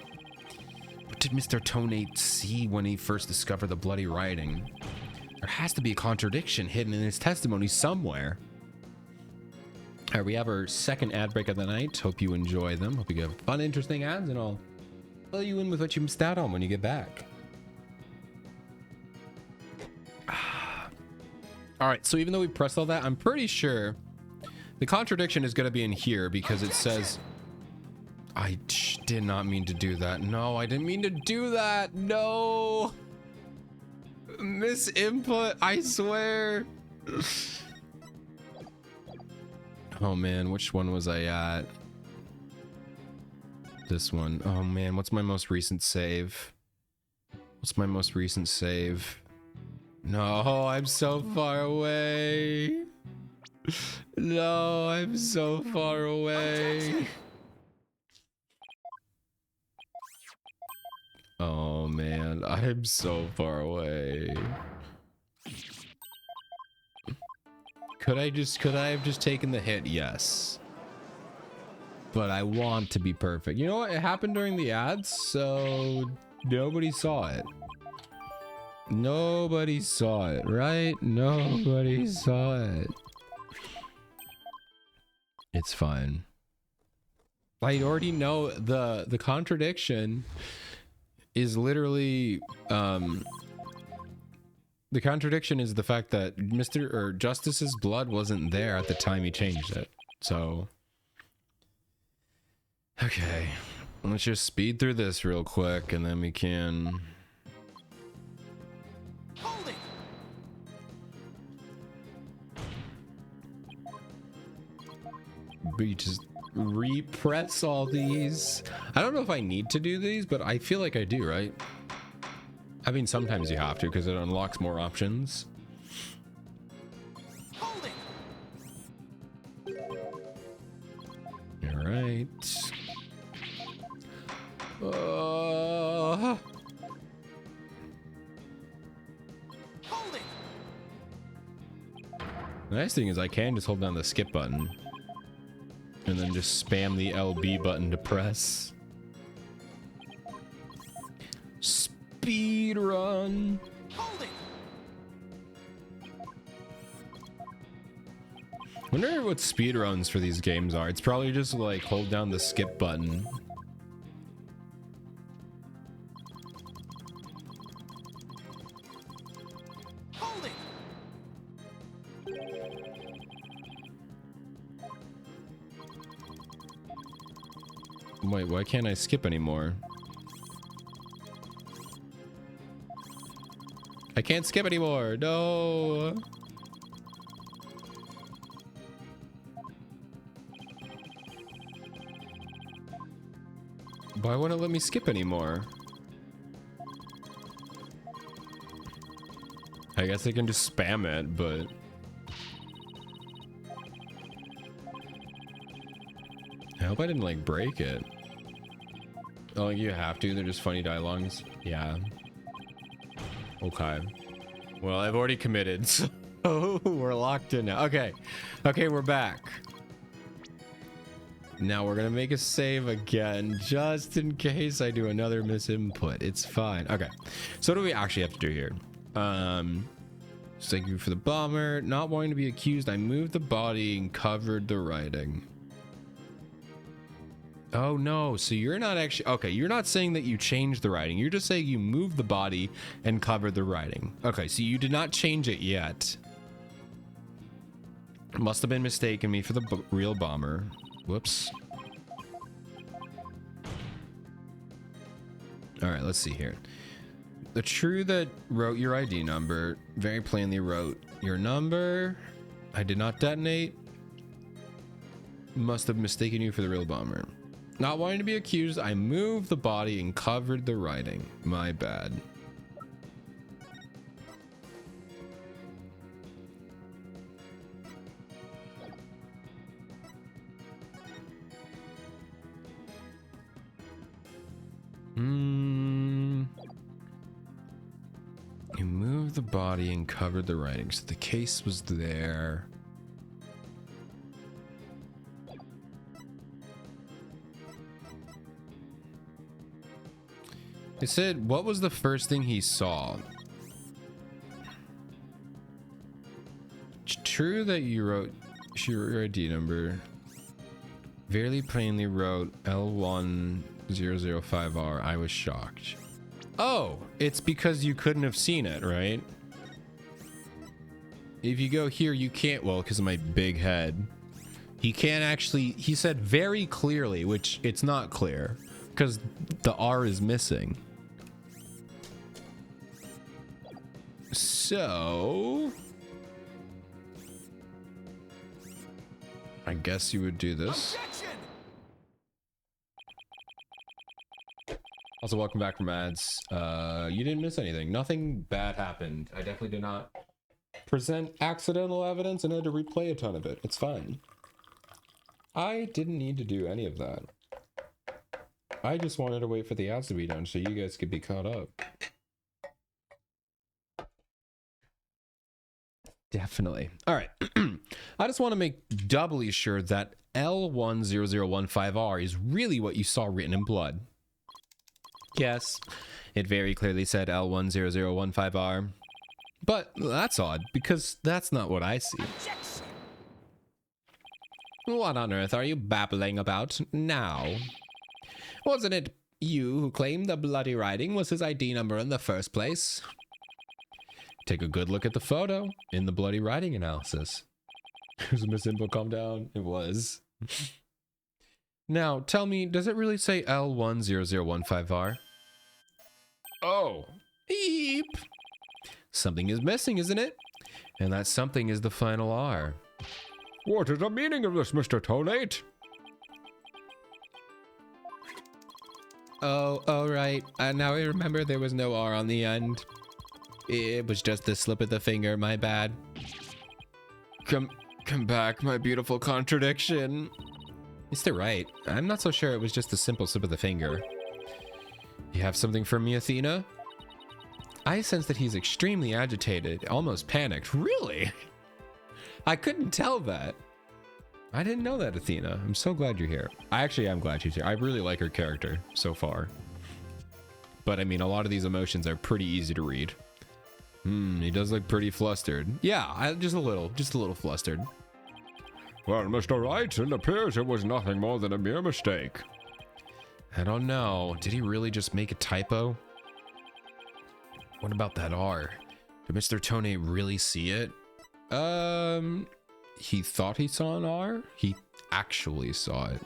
What did Mr. Tonate see when he first discovered the bloody writing? There has to be a contradiction hidden in his testimony somewhere. All right, we have our second ad break of the night. Hope you enjoy them. Hope you get fun, interesting ads, and I'll fill you in with what you missed out on when you get back. All right, so even though we pressed all that, I'm pretty sure the contradiction is going to be in here because it says... I did not mean to do that. No, I didn't mean to do that. No. Misinput, I swear. Oh man, which one was I at? This one. Oh man, what's my most recent save? What's my most recent save? No, I'm so far away. No, I'm so far away. Oh man, I'm so far away. Could I have just taken the hit? Yes. But I want to be perfect. You know what? It happened during the ads, so nobody saw it. Nobody saw it, right? Nobody saw it. It's fine. I already know the contradiction is literally the contradiction is the fact that Mr. or Justice's blood wasn't there at the time he changed it. So okay, let's just speed through this real quick and then we can Hold it. we just repress all these. I don't know if I need to do these, but I feel like I do, right? I mean, sometimes you have to because it unlocks more options. Hold it. All right. Hold it. The nice thing is I can just hold down the skip button and then just spam the LB button to press. Speed run. Hold it. Wonder what speed runs for these games are. It's probably just like hold down the skip button. Hold it. Wait, why can't I skip anymore? I can't skip anymore. No. Why won't it let me skip anymore? I guess I can just spam it, but I hope I didn't like break it. Oh, you have to. They're just funny dialogues. Yeah. Okay. Well, I've already committed, so we're locked in now. Okay. Okay, we're back. Now we're gonna make a save again, just in case I do another misinput. It's fine. Okay. So what do we actually have to do here? Thank you for the bomber. Not wanting to be accused, I moved the body and covered the writing. Oh no, so you're not actually, okay, you're not saying that you changed the writing. You're just saying you moved the body and covered the writing. Okay, so you did not change it yet. Must have been mistaken me for the real bomber. Whoops. All right, let's see here. The true that wrote your ID number very plainly wrote your number. I did not detonate. Must have mistaken you for the real bomber. Not wanting to be accused, I moved the body and covered the writing. My bad. You moved the body and covered the writing, so the case was there. It said, what was the first thing he saw? It's true that you wrote your ID number. Very plainly wrote L1005R. I was shocked. Oh, it's because you couldn't have seen it, right? If you go here, you can't, well, because of my big head. He can't actually, he said very clearly, which it's not clear, because the R is missing. So I guess you would do this. Objection! Also, welcome back from ads. You didn't miss anything. Nothing bad happened. I definitely did not present accidental evidence and had to replay a ton of it. It's fine. I didn't need to do any of that. I just wanted to wait for the ads to be done so you guys could be caught up. Definitely. All right. I just want to make doubly sure that L10015R is really what you saw written in blood. Yes, it very clearly said L10015R. But that's odd, because that's not what I see. Objection! What on earth are you babbling about now? Wasn't it you who claimed the bloody writing was his ID number in the first place? Take a good look at the photo in the bloody writing analysis. It was a misinfo, calm down. It was. Now, tell me, does it really say L10015R? Oh. Beep. Something is missing, isn't it? And that something is the final R. What is the meaning of this, Mr. Tonate? Oh, right. Now I remember there was no R on the end. It was just the slip of the finger, my bad. Come back, my beautiful contradiction. It's the right. I'm not so sure it was just a simple slip of the finger. You have something for me, Athena? I sense that he's extremely agitated, almost panicked. Really? I couldn't tell that. I didn't know that, Athena. I'm so glad you're here. I actually am glad she's here. I really like her character so far. But I mean, a lot of these emotions are pretty easy to read. He does look pretty flustered. Yeah, just a little flustered. Well, Mr. Wright, it appears it was nothing more than a mere mistake. I don't know. Did he really just make a typo? What about that R? Did Mr. Tone really see it? He thought he saw an R? He actually saw it.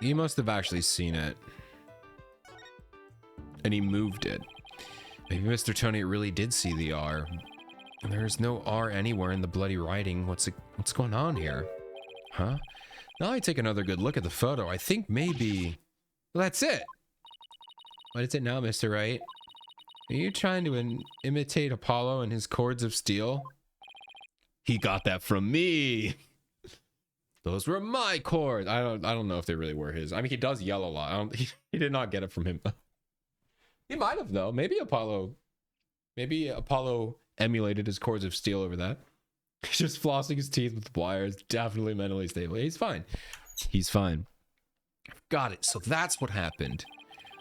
He must have actually seen it. And he moved it. Maybe Mr. Tone really did see the R. There's no R anywhere in the bloody writing. What's going on here? Huh? Now I take another good look at the photo. I think maybe... Well, that's it! What is it now, Mr. Wright? Are you trying to imitate Apollo and his cords of steel? He got that from me! Those were my cords! I don't know if they really were his. I mean, he does yell a lot. He did not get it from him. He might have, though. Maybe Apollo emulated his cords of steel over that. He's just flossing his teeth with wires. Definitely mentally stable. He's fine. He's fine. Got it. So that's what happened.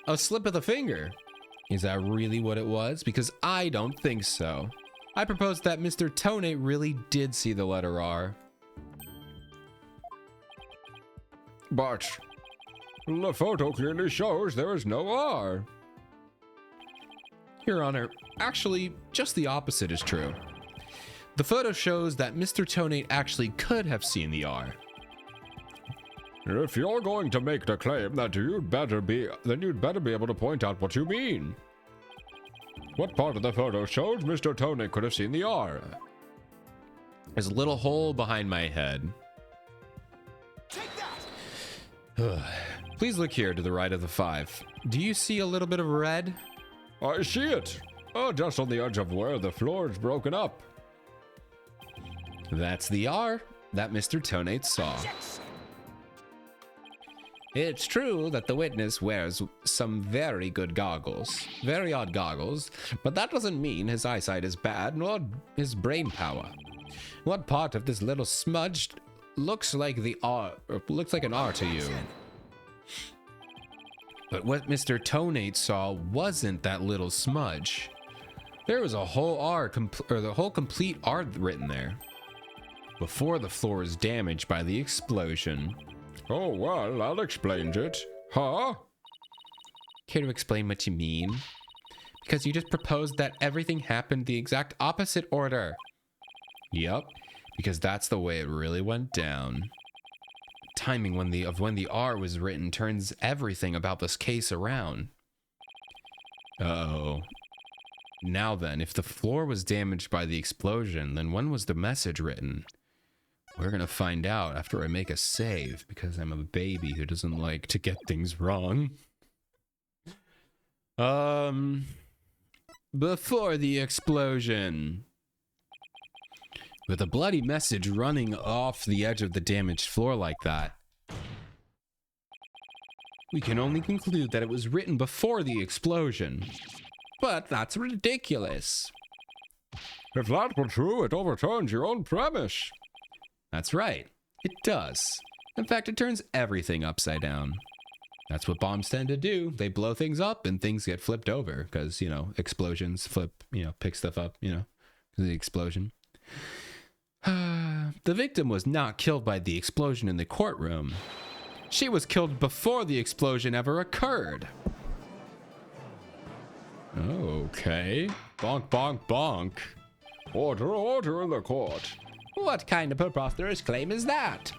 A slip of the finger. Is that really what it was? Because I don't think so. I propose that Mr. Tone really did see the letter R. But the photo clearly shows there is no R. Your Honor, actually, just the opposite is true. The photo shows that Mr. Tonate actually could have seen the R. If you're going to make the claim that you'd better be able to point out what you mean. What part of the photo shows Mr. Tone could have seen the R? There's a little hole behind my head. Take that! Please look here to the right of the 5. Do you see a little bit of red? I see it. Oh, just on the edge of where the floor is broken up. That's the R that Mr. Tonate saw. It's true that the witness wears some very good goggles, very odd goggles, but that doesn't mean his eyesight is bad nor his brain power. What part of this little smudge looks like the R, or looks like an R to you? But what Mr. Tonate saw wasn't that little smudge. There was a whole R, or the whole complete R written there. Before the floor was damaged by the explosion. Oh, well, that explains it. Huh? Care to explain what you mean? Because you just proposed that everything happened the exact opposite order. Yep, because that's the way it really went down. Timing of when the R was written turns everything about this case around. Uh-oh. Now then, if the floor was damaged by the explosion, then when was the message written? We're gonna find out after I make a save, because I'm a baby who doesn't like to get things wrong. Before the explosion. With a bloody message running off the edge of the damaged floor like that, we can only conclude that it was written before the explosion. But that's ridiculous. If that were true, it overturns your own premise. That's right. It does. In fact, it turns everything upside down. That's what bombs tend to do. They blow things up and things get flipped over because, you know, explosions flip, pick stuff up, because of the explosion. The victim was not killed by the explosion in the courtroom. She was killed before the explosion ever occurred. Okay. Bonk, bonk, bonk. Order, order in the court. What kind of preposterous claim is that?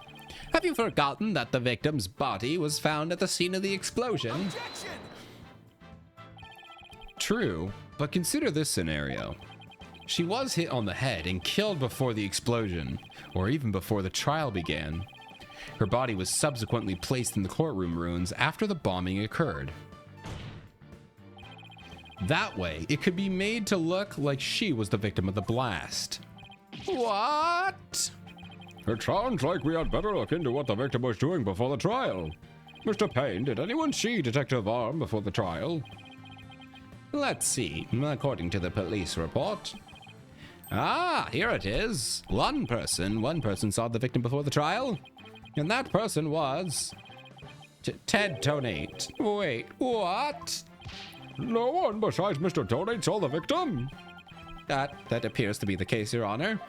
Have you forgotten that the victim's body was found at the scene of the explosion? Objection! True, but consider this scenario. She was hit on the head and killed before the explosion, or even before the trial began. Her body was subsequently placed in the courtroom ruins after the bombing occurred. That way, it could be made to look like she was the victim of the blast. What? It sounds like we had better look into what the victim was doing before the trial. Mr. Payne, did anyone see Detective Arm before the trial? Let's see, according to the police report. Ah, here it is. One person saw the victim before the trial, and that person was Ted Tonate. Wait, what? No one besides Mr. Donate saw the victim. That appears to be the case, Your Honor.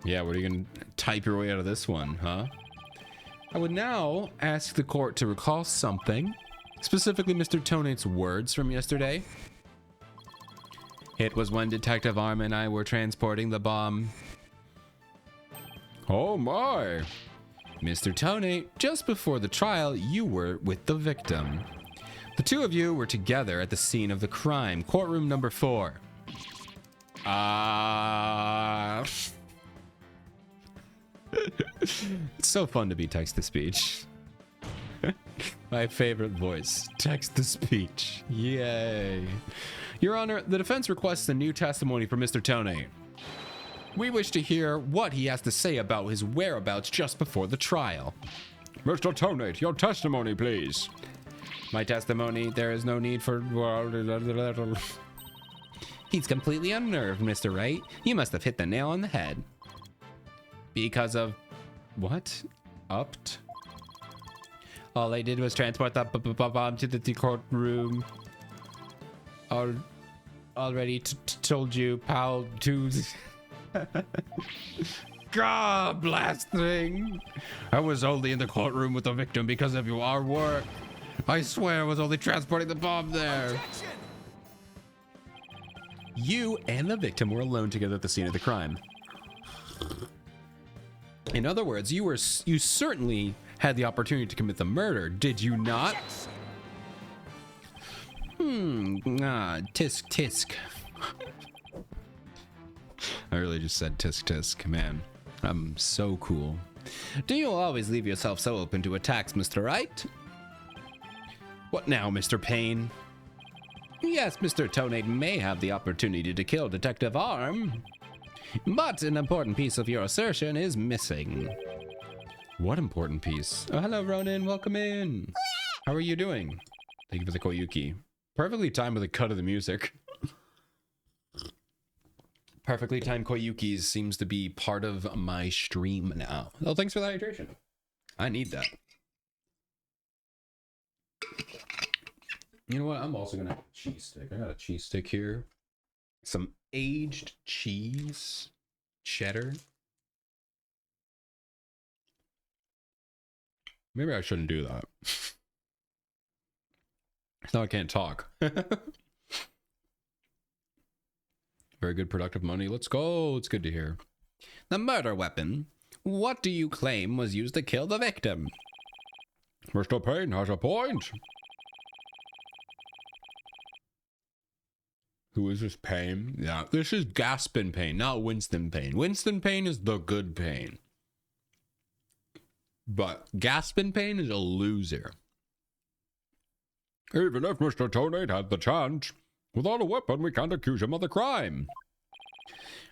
Yeah, what are you gonna type your way out of this one, huh? I would now ask the court to recall something, specifically Mr. Tonate's words from yesterday. It was when Detective Arm and I were transporting the bomb. Oh my. Mr. Tonate, just before the trial, you were with the victim. The two of you were together at the scene of the crime, courtroom number 4. It's so fun to be text-to-speech. My favorite voice, text-to-speech. Yay. Your Honor, the defense requests a new testimony from Mr. Tonate. We wish to hear what he has to say about his whereabouts just before the trial. Mr. Tonate, your testimony, please. My testimony, there is no need for... He's completely unnerved, Mr. Wright. You must have hit the nail on the head. Because of... what? Upped? All I did was transport the bomb to the courtroom. Already told you, pal, to... God blast thing. I was only in the courtroom with the victim because of your work. I swear I was only transporting the bomb there. Objection! You and the victim were alone together at the scene of the crime. In other words, you certainly had the opportunity to commit the murder, did you not? Tisk tisk. I really just said tisk tisk, man. I'm so cool. Do you always leave yourself so open to attacks, Mr. Wright? What now, Mr. Payne? Yes, Mr. Tonate may have the opportunity to kill Detective Arm, but an important piece of your assertion is missing. What important piece? Oh, hello, Ronan. Welcome in. How are you doing? Thank you for the Koyuki. Perfectly timed with the cut of the music. Perfectly timed Koyukis seems to be part of my stream now. Oh, thanks for the hydration. I need that. You know what? I'm also gonna have a cheese stick. I got a cheese stick here. Some aged cheese, cheddar. Maybe I shouldn't do that. Now I can't talk. Very good productive money. Let's go. It's good to hear. The murder weapon. What do you claim was used to kill the victim? Mr. Payne has a point. Who is this Payne? Yeah, this is Gaspin Payne, not Winston Payne. Winston Payne is the good Payne. But Gaspin Payne is a loser. Even if Mr. Tonate had the chance, without a weapon, we can't accuse him of the crime.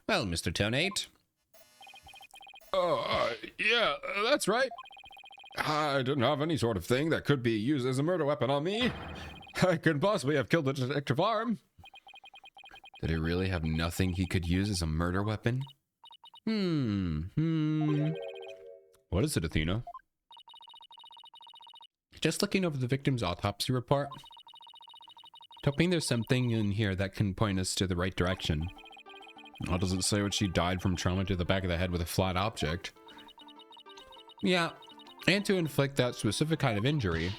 Well, Mr. Tonate. Yeah, that's right. I didn't have any sort of thing that could be used as a murder weapon on me. I couldn't possibly have killed the Detective Arm. Did he really have nothing he could use as a murder weapon? What is it, Athena? Just looking over the victim's autopsy report. Hoping there's something in here that can point us to the right direction. Well, does it say what she died from trauma to the back of the head with a flat object? Yeah, and to inflict that specific kind of injury.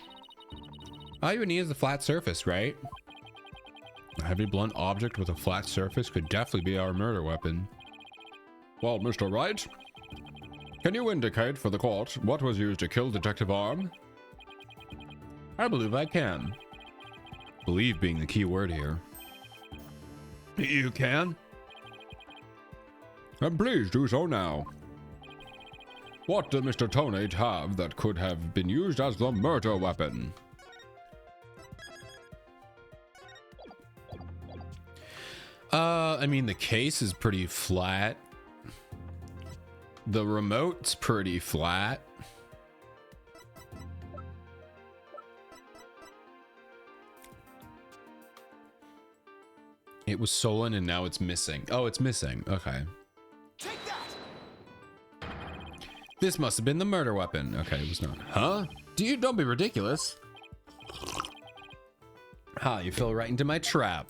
All you would need is a flat surface, right? A heavy blunt object with a flat surface could definitely be our murder weapon. Well, Mr. Wright, can you indicate for the court what was used to kill Detective Arm? I believe I can. Believe being the key word here. You can? And please do so now. What did Mr. Tonate have that could have been used as the murder weapon? I mean, the case is pretty flat. The remote's pretty flat. It was stolen and now it's missing. Oh, it's missing. Okay. Take that! This must have been the murder weapon. Okay, it was not. Huh? Don't be ridiculous. Ha, you fell right into my trap.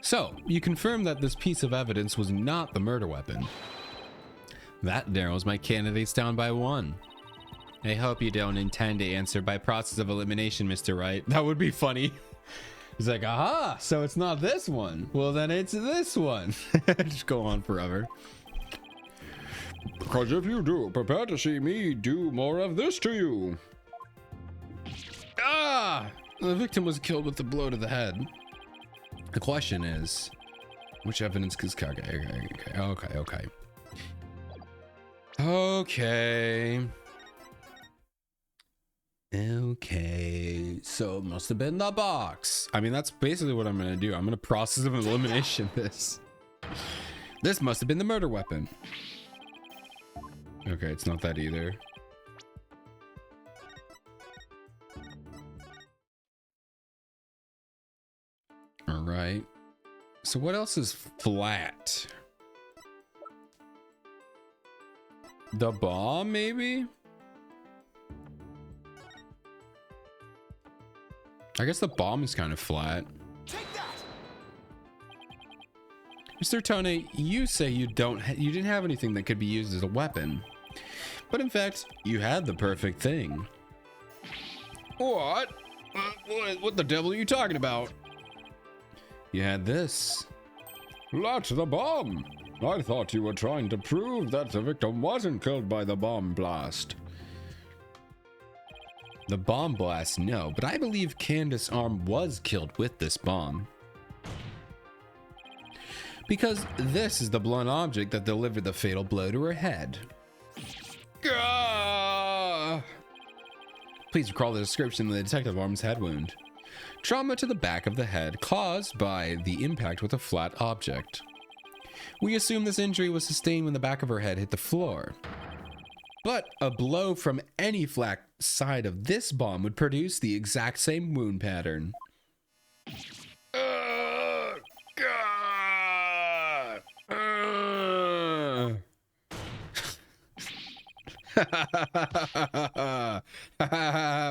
So, you confirm that this piece of evidence was not the murder weapon. That narrows my candidates down by 1. I hope you don't intend to answer by process of elimination, Mr. Wright. That would be funny. He's like, aha, so it's not this one. Well, then it's this one. Just go on forever. Because if you do, prepare to see me do more of this to you. Ah! The victim was killed with a blow to the head. The question is, which evidence is okay. Okay, so it must have been the box. I mean, that's basically what I'm gonna do. I'm gonna process of elimination this. This must have been the murder weapon. Okay, it's not that either. All right. So what else is flat? The bomb, maybe? I guess the bomb is kind of flat. Take that! Mr. Tone, you say you didn't have anything that could be used as a weapon. But in fact, you had the perfect thing. What? What the devil are you talking about? You had this. That's the bomb. I thought you were trying to prove that the victim wasn't killed by the bomb blast. The bomb blast, no, but I believe Candace Arm was killed with this bomb. Because this is the blunt object that delivered the fatal blow to her head. Gah! Please recall the description of the Detective Arm's head wound. Trauma to the back of the head caused by the impact with a flat object. We assume this injury was sustained when the back of her head hit the floor. But a blow from any flat side of this bomb would produce the exact same wound pattern. I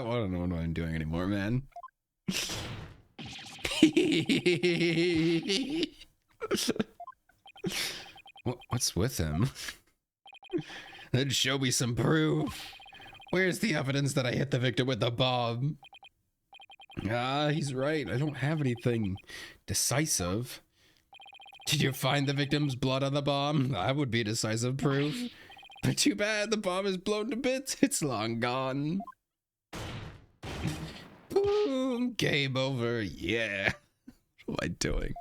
don't know what I'm doing anymore, man. What's with him? Then show me some proof. Where's the evidence that I hit the victim with the bomb? Ah, he's right. I don't have anything decisive. Did you find the victim's blood on the bomb? That would be decisive proof. But too bad, the bomb is blown to bits. It's long gone. Boom, game over. Yeah. What am I doing?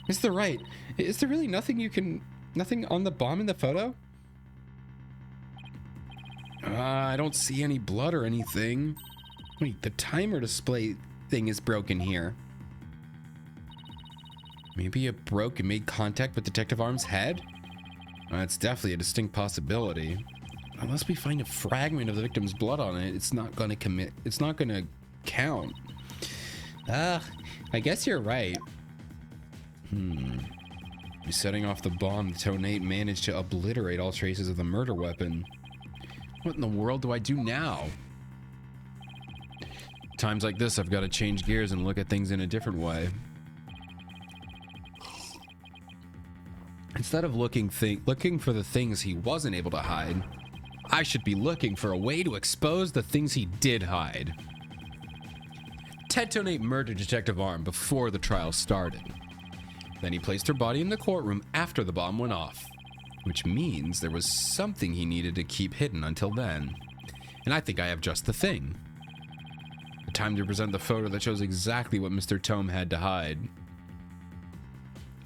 Mr. Wright, is there really nothing on the bomb in the photo? I don't see any blood or anything. Wait, the timer display thing is broken here. Maybe it broke and made contact with Detective Arm's head? That's definitely a distinct possibility. Unless we find a fragment of the victim's blood on it, it's not gonna count. I guess you're right. Setting off the bomb, the Tonate managed to obliterate all traces of the murder weapon. What in the world do I do now? times like this, I've got to change gears and look at things in a different way. Instead of looking for the things he wasn't able to hide, I should be looking for a way to expose the things he did hide. Ted Tonate murdered Detective Arm before the trial started. Then he placed her body in the courtroom after the bomb went off, which means there was something he needed to keep hidden until then. And I think I have just the thing. The time to present the photo that shows exactly what Mr. Tome had to hide.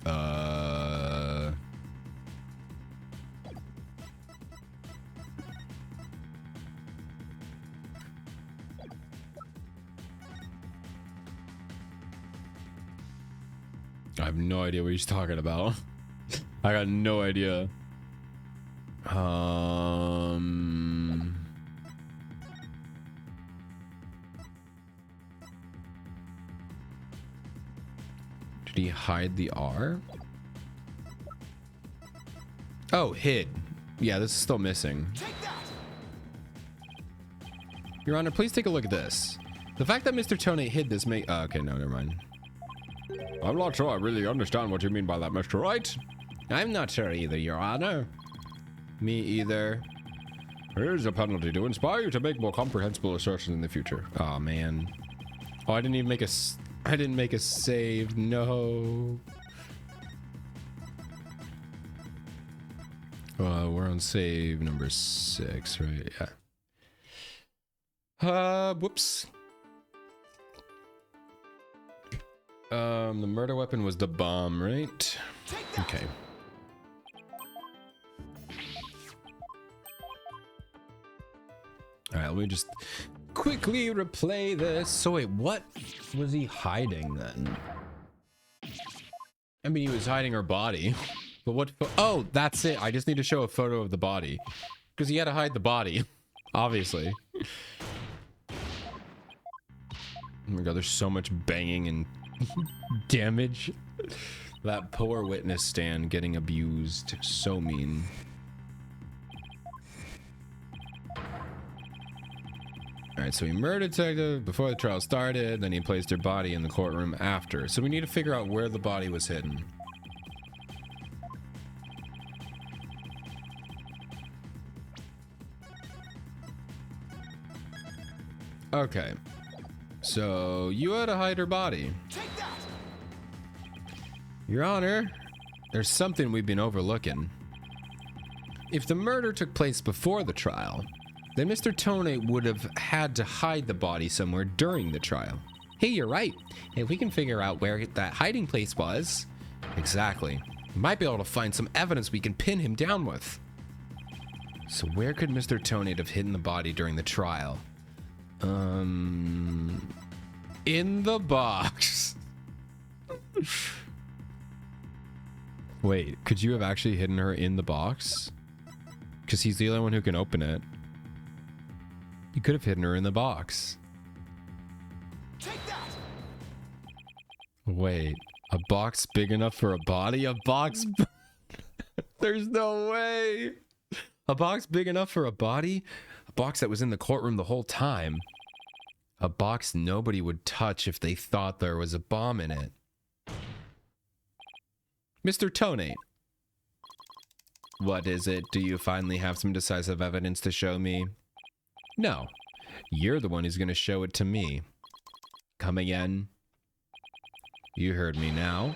I have no idea what he's talking about. I got no idea. Did he hide the R? Oh, hid. Yeah, this is still missing. Your Honor, please take a look at this. The fact that Mr. Tonate hid this may... okay, no, never mind. I'm not sure I really understand what you mean by that, Mr. Wright. I'm not sure either, Your Honor. Me either. Here's a penalty to inspire you to make more comprehensible assertions in the future. Oh man. Oh, I didn't even make a... I didn't make a save. No. We're on save number 6, right? Yeah. Whoops. The murder weapon was the bomb, right? Okay. All right, let me just quickly replay this. So wait, what was he hiding then? I mean, he was hiding her body, but what? Oh, that's it. I just need to show a photo of the body because he had to hide the body, obviously. Oh my God, there's so much banging and damage. That poor witness stand getting abused. So mean. Alright, so he murdered Detective before the trial started, then he placed her body in the courtroom after. So we need to figure out where the body was hidden. Okay. So you had to hide her body. Your Honor, there's something we've been overlooking. If the murder took place before the trial, then Mr. Tonate would have had to hide the body somewhere during the trial. Hey, you're right. If we can figure out where that hiding place was, exactly, we might be able to find some evidence we can pin him down with. So where could Mr. Tonate have hidden the body during the trial? In the box. Wait, could you have actually hidden her in the box? Because he's the only one who can open it. You could have hidden her in the box. Take that. Wait, a box big enough for a body? A box? There's no way. A box big enough for a body? A box that was in the courtroom the whole time. A box nobody would touch if they thought there was a bomb in it. Mr. Tonate. What is it? Do you finally have some decisive evidence to show me? No. You're the one who's going to show it to me. Come again? You heard me now.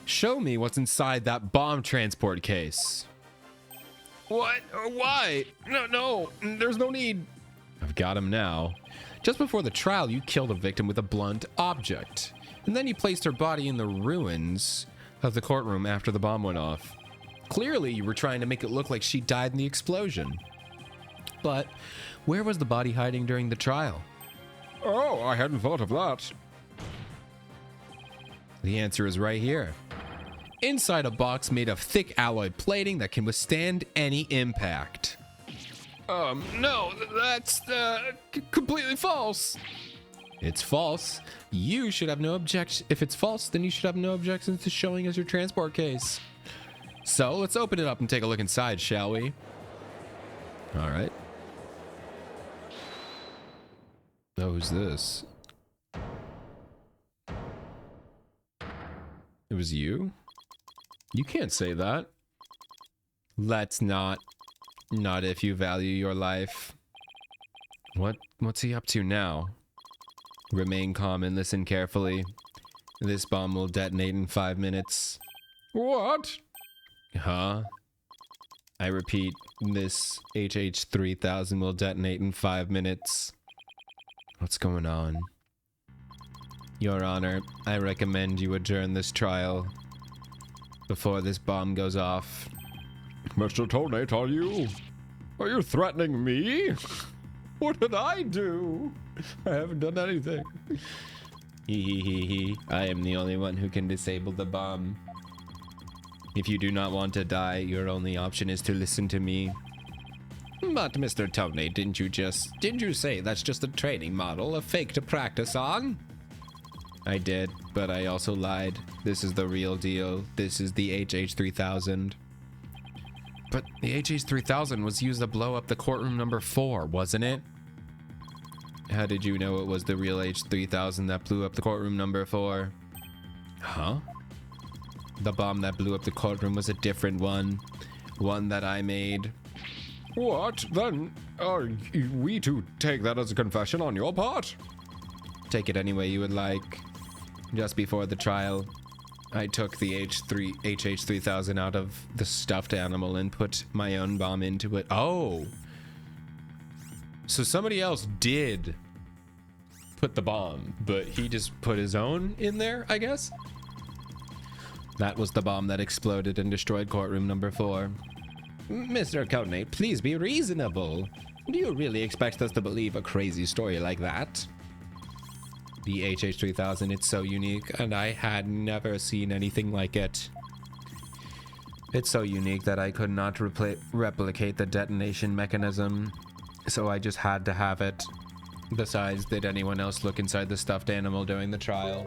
Show me what's inside that bomb transport case. What? Why? No, there's no need. I've got him now. Just before the trial, you killed a victim with a blunt object. And then you placed her body in the ruins of the courtroom after the bomb went off. Clearly, you were trying to make it look like she died in the explosion. But where was the body hiding during the trial? Oh, I hadn't thought of that. The answer is right here. Inside a box made of thick alloy plating that can withstand any impact. No, that's completely false. It's false. You should have no objection. If it's false, then you should have no objections to showing us your transport case. So let's open it up and take a look inside, shall we? All right. Oh, who's this? It was you? You can't say that. Let's not. Not if you value your life. What's he up to now? Remain calm and listen carefully. This bomb will detonate in 5 minutes. What? Huh? I repeat, this HH-3000 will detonate in 5 minutes. What's going on? Your Honor, I recommend you adjourn this trial before this bomb goes off. Mr. Tonate, are you threatening me? What did I do? I haven't done anything. Hee. I am the only one who can disable the bomb. If you do not want to die, your only option is to listen to me. But Mr. Tonate, didn't you say that's just a training model, a fake to practice on? I did, but I also lied. This is the real deal. This is the HH-3000. But the HH-3000 was used to blow up the courtroom number 4, wasn't it? How did you know it was the real H-3000 that blew up the courtroom number 4? Huh? The bomb that blew up the courtroom was a different one. One that I made. What? Then are we to take that as a confession on your part? Take it any way you would like. Just before the trial, I took the HH-3000 out of the stuffed animal and put my own bomb into it. Oh! So somebody else did put the bomb, but he just put his own in there, I guess? That was the bomb that exploded and destroyed courtroom number 4. Mr. Codenate, please be reasonable. Do you really expect us to believe a crazy story like that? The HH-3000, it's so unique, and I had never seen anything like it. It's so unique that I could not replicate the detonation mechanism, so I just had to have it. Besides, did anyone else look inside the stuffed animal during the trial?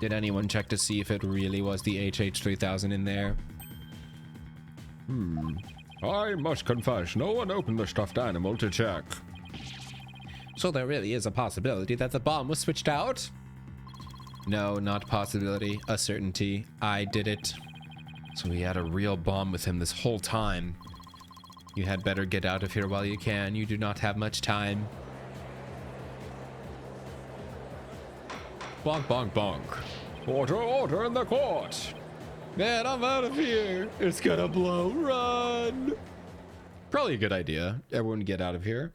Did anyone check to see if it really was the HH-3000 in there? I must confess, no one opened the stuffed animal to check. So there really is a possibility that the bomb was switched out? No, not possibility, a certainty. I did it. So he had a real bomb with him this whole time. You had better get out of here while you can. You do not have much time. Bonk, bonk, bonk. Order in the court. Man, I'm out of here. It's gonna blow. Run. Probably a good idea. Everyone get out of here.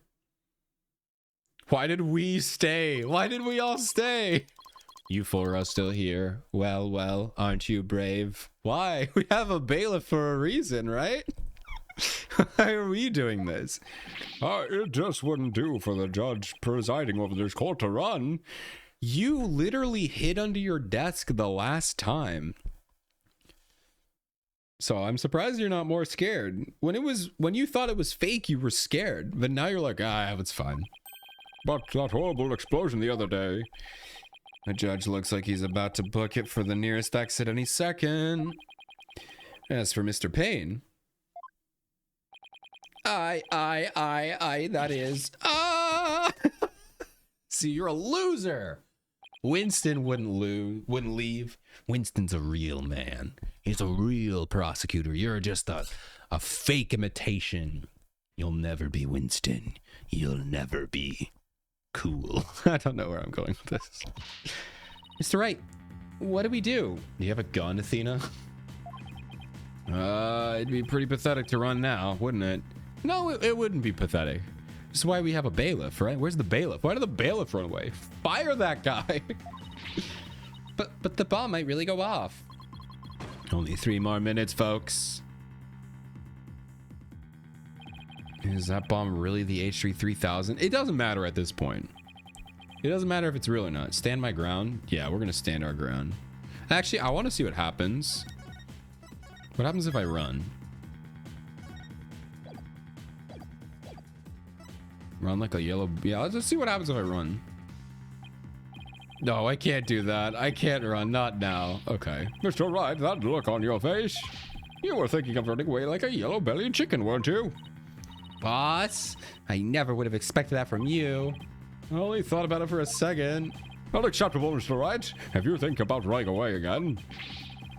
Why did we stay? Why did we all stay? You 4 are still here. Well, aren't you brave? Why? We have a bailiff for a reason, right? Why are we doing this? It just wouldn't do for the judge presiding over this court to run. You literally hid under your desk the last time. So I'm surprised you're not more scared. When you thought it was fake, you were scared. But now you're like, it's fine. But that horrible explosion the other day. The judge looks like he's about to book it for the nearest exit any second. As for Mr. Payne. That is. See, you're a loser. Winston wouldn't leave. Winston's a real man. He's a real prosecutor. You're just a fake imitation. You'll never be Winston. You'll never be cool. I don't know where I'm going with this. Mr. Wright, what do we do? Do you have a gun, Athena? It'd be pretty pathetic to run now, wouldn't it? No, it wouldn't be pathetic. This is why we have a bailiff, right? Where's the bailiff? Why did the bailiff run away? Fire that guy! But the bomb might really go off. Only 3 more minutes, folks. Is that bomb really the HH-3000? It doesn't matter at this point. It doesn't matter if it's real or not. Stand my ground? Yeah, we're gonna stand our ground. Actually, I want to see what happens. What happens if I run? Run like a yellow... Yeah, let's just see what happens if I run. No, I can't do that. I can't run. Not now. Okay. Mr. Wright, that look on your face. You were thinking of running away like a yellow-bellied chicken, weren't you? Boss, I never would have expected that from you. I only thought about it for a second. Unacceptable, Mr. Wright. If you think about running away again.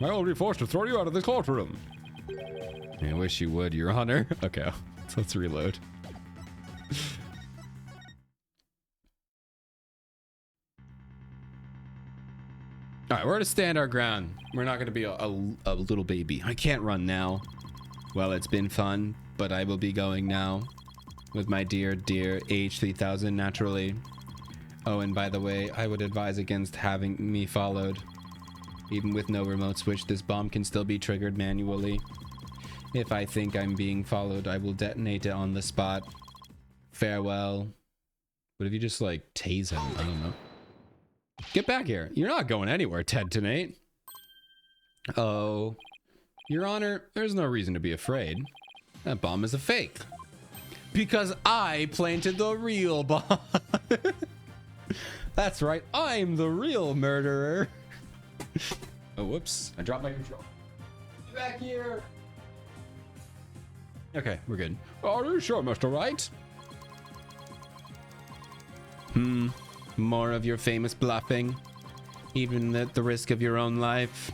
I will be forced to throw you out of the courtroom. I wish you would, Your Honor. Okay, so let's reload. All right, we're gonna stand our ground. We're not gonna be a little baby. I can't run now. Well, it's been fun, but I will be going now with my dear H3000 naturally. Oh, and by the way, I would advise against having me followed. Even with no remote switch, this bomb can still be triggered manually. If I think I'm being followed, I will detonate it on the spot. Farewell. What if you just like tase him? I don't know. Get back here. You're not going anywhere, Ted Tenate. Oh, Your Honor, there's no reason to be afraid. That bomb is a fake. Because I planted the real bomb. That's right, I'm the real murderer. Oh, whoops. I dropped my control. Get back here. Okay, we're good. Are you sure, Mr. Wright? More of your famous bluffing, even at the risk of your own life.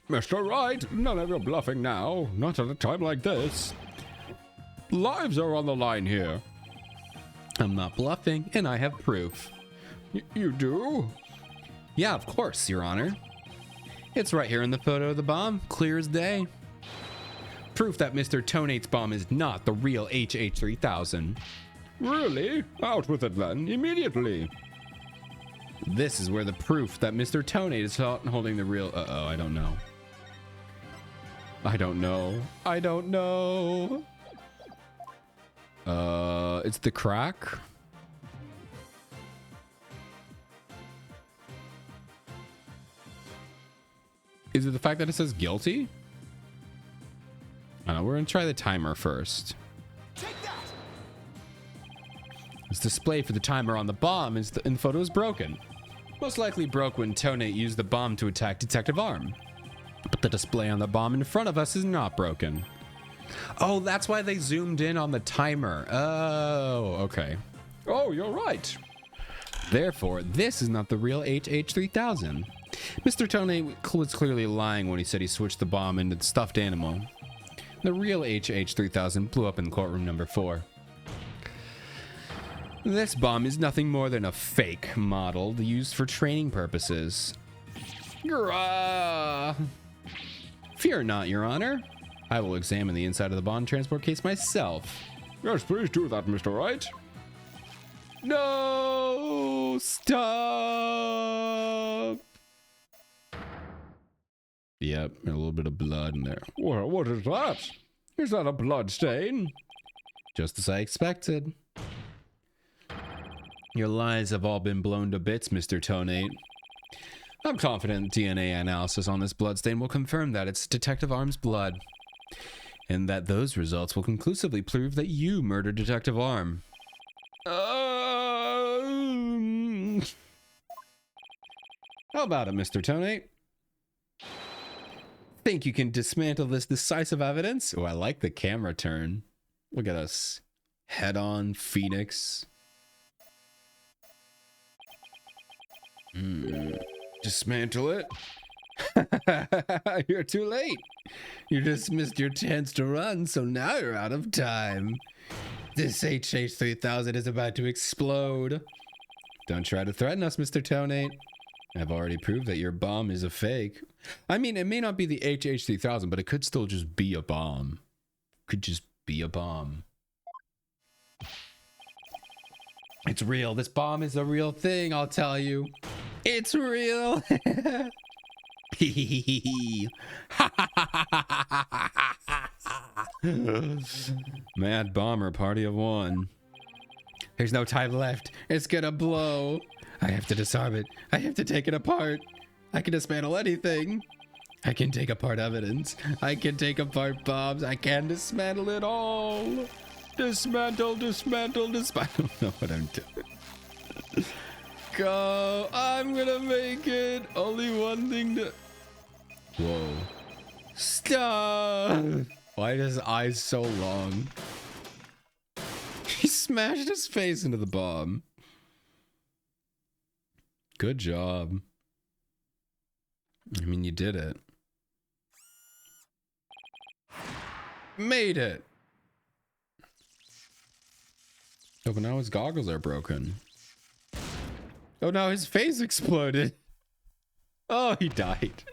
Mr. Wright, none of your bluffing now. Not at a time like this. Lives are on the line here. I'm not bluffing, and I have proof. You do? Yeah, of course, Your Honor. It's right here in the photo of the bomb, clear as day. Proof that Mr. Tonate's bomb is not the real HH3000. Really? Out with it then, immediately. This is where the proof that Mr. Tonate is holding the real... Uh-oh, I don't know. I don't know. I don't know. It's the crack. Is it the fact that it says guilty? We're gonna try the timer first. Take that! This display for the timer on the bomb in the photo is broken. Most likely broke when Tonate used the bomb to attack Detective Arm. But the display on the bomb in front of us is not broken. Oh, that's why they zoomed in on the timer. Oh, okay. Oh, you're right. Therefore, this is not the real HH3000. Mr. Tonate was clearly lying when he said he switched the bomb into the stuffed animal. The real HH3000 blew up in courtroom number 4. This bomb is nothing more than a fake model used for training purposes. Grah! Fear not, Your Honor. I will examine the inside of the bond transport case myself. Yes, please do that, Mr. Wright. No! Stop! Yep, a little bit of blood in there. Well, what is that? Is that a blood stain? Just as I expected. Your lies have all been blown to bits, Mr. Tonate. I'm confident DNA analysis on this bloodstain will confirm that it's Detective Arm's blood, and that those results will conclusively prove that you murdered Detective Arm. How about it, Mr. Tonate? Think you can dismantle this decisive evidence? Oh, I like the camera turn. Look at us. Head on, Phoenix. Dismantle it? You're too late. You just missed your chance to run, so now you're out of time. This HH3000 is about to explode. Don't try to threaten us, Mr. Tonate. I've already proved that your bomb is a fake. I mean, it may not be the HH3000, but it could still just be a bomb. Could just be a bomb. It's real. This bomb is a real thing, I'll tell you. It's real. Mad bomber, party of one. There's no time left. It's gonna blow. I have to disarm it. I have to take it apart. I can dismantle anything. I can take apart evidence. I can take apart bombs. I can dismantle it all. Dismantle, dismantle, dismantle. I don't know what I'm doing. Go. I'm gonna make it. Only one thing to... Whoa. Stop. Why are his eyes so long? He smashed his face into the bomb. Good job. I mean, you did it. Made it. Oh, but now his goggles are broken. Oh, now his face exploded. Oh, he died.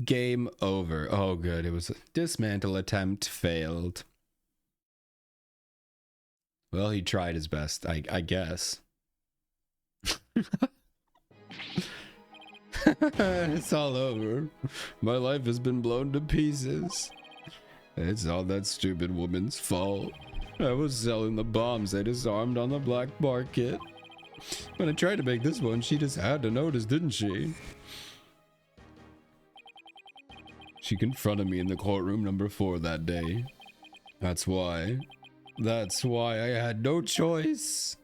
Game over. Oh, good. It was a dismantle attempt failed. Well, he tried his best, I guess. It's all over. My life has been blown to pieces. It's all that stupid woman's fault. I was selling the bombs they disarmed on the black market. When I tried to make this one, she just had to notice, didn't she? She confronted me in the courtroom number 4 that day. That's why I had no choice.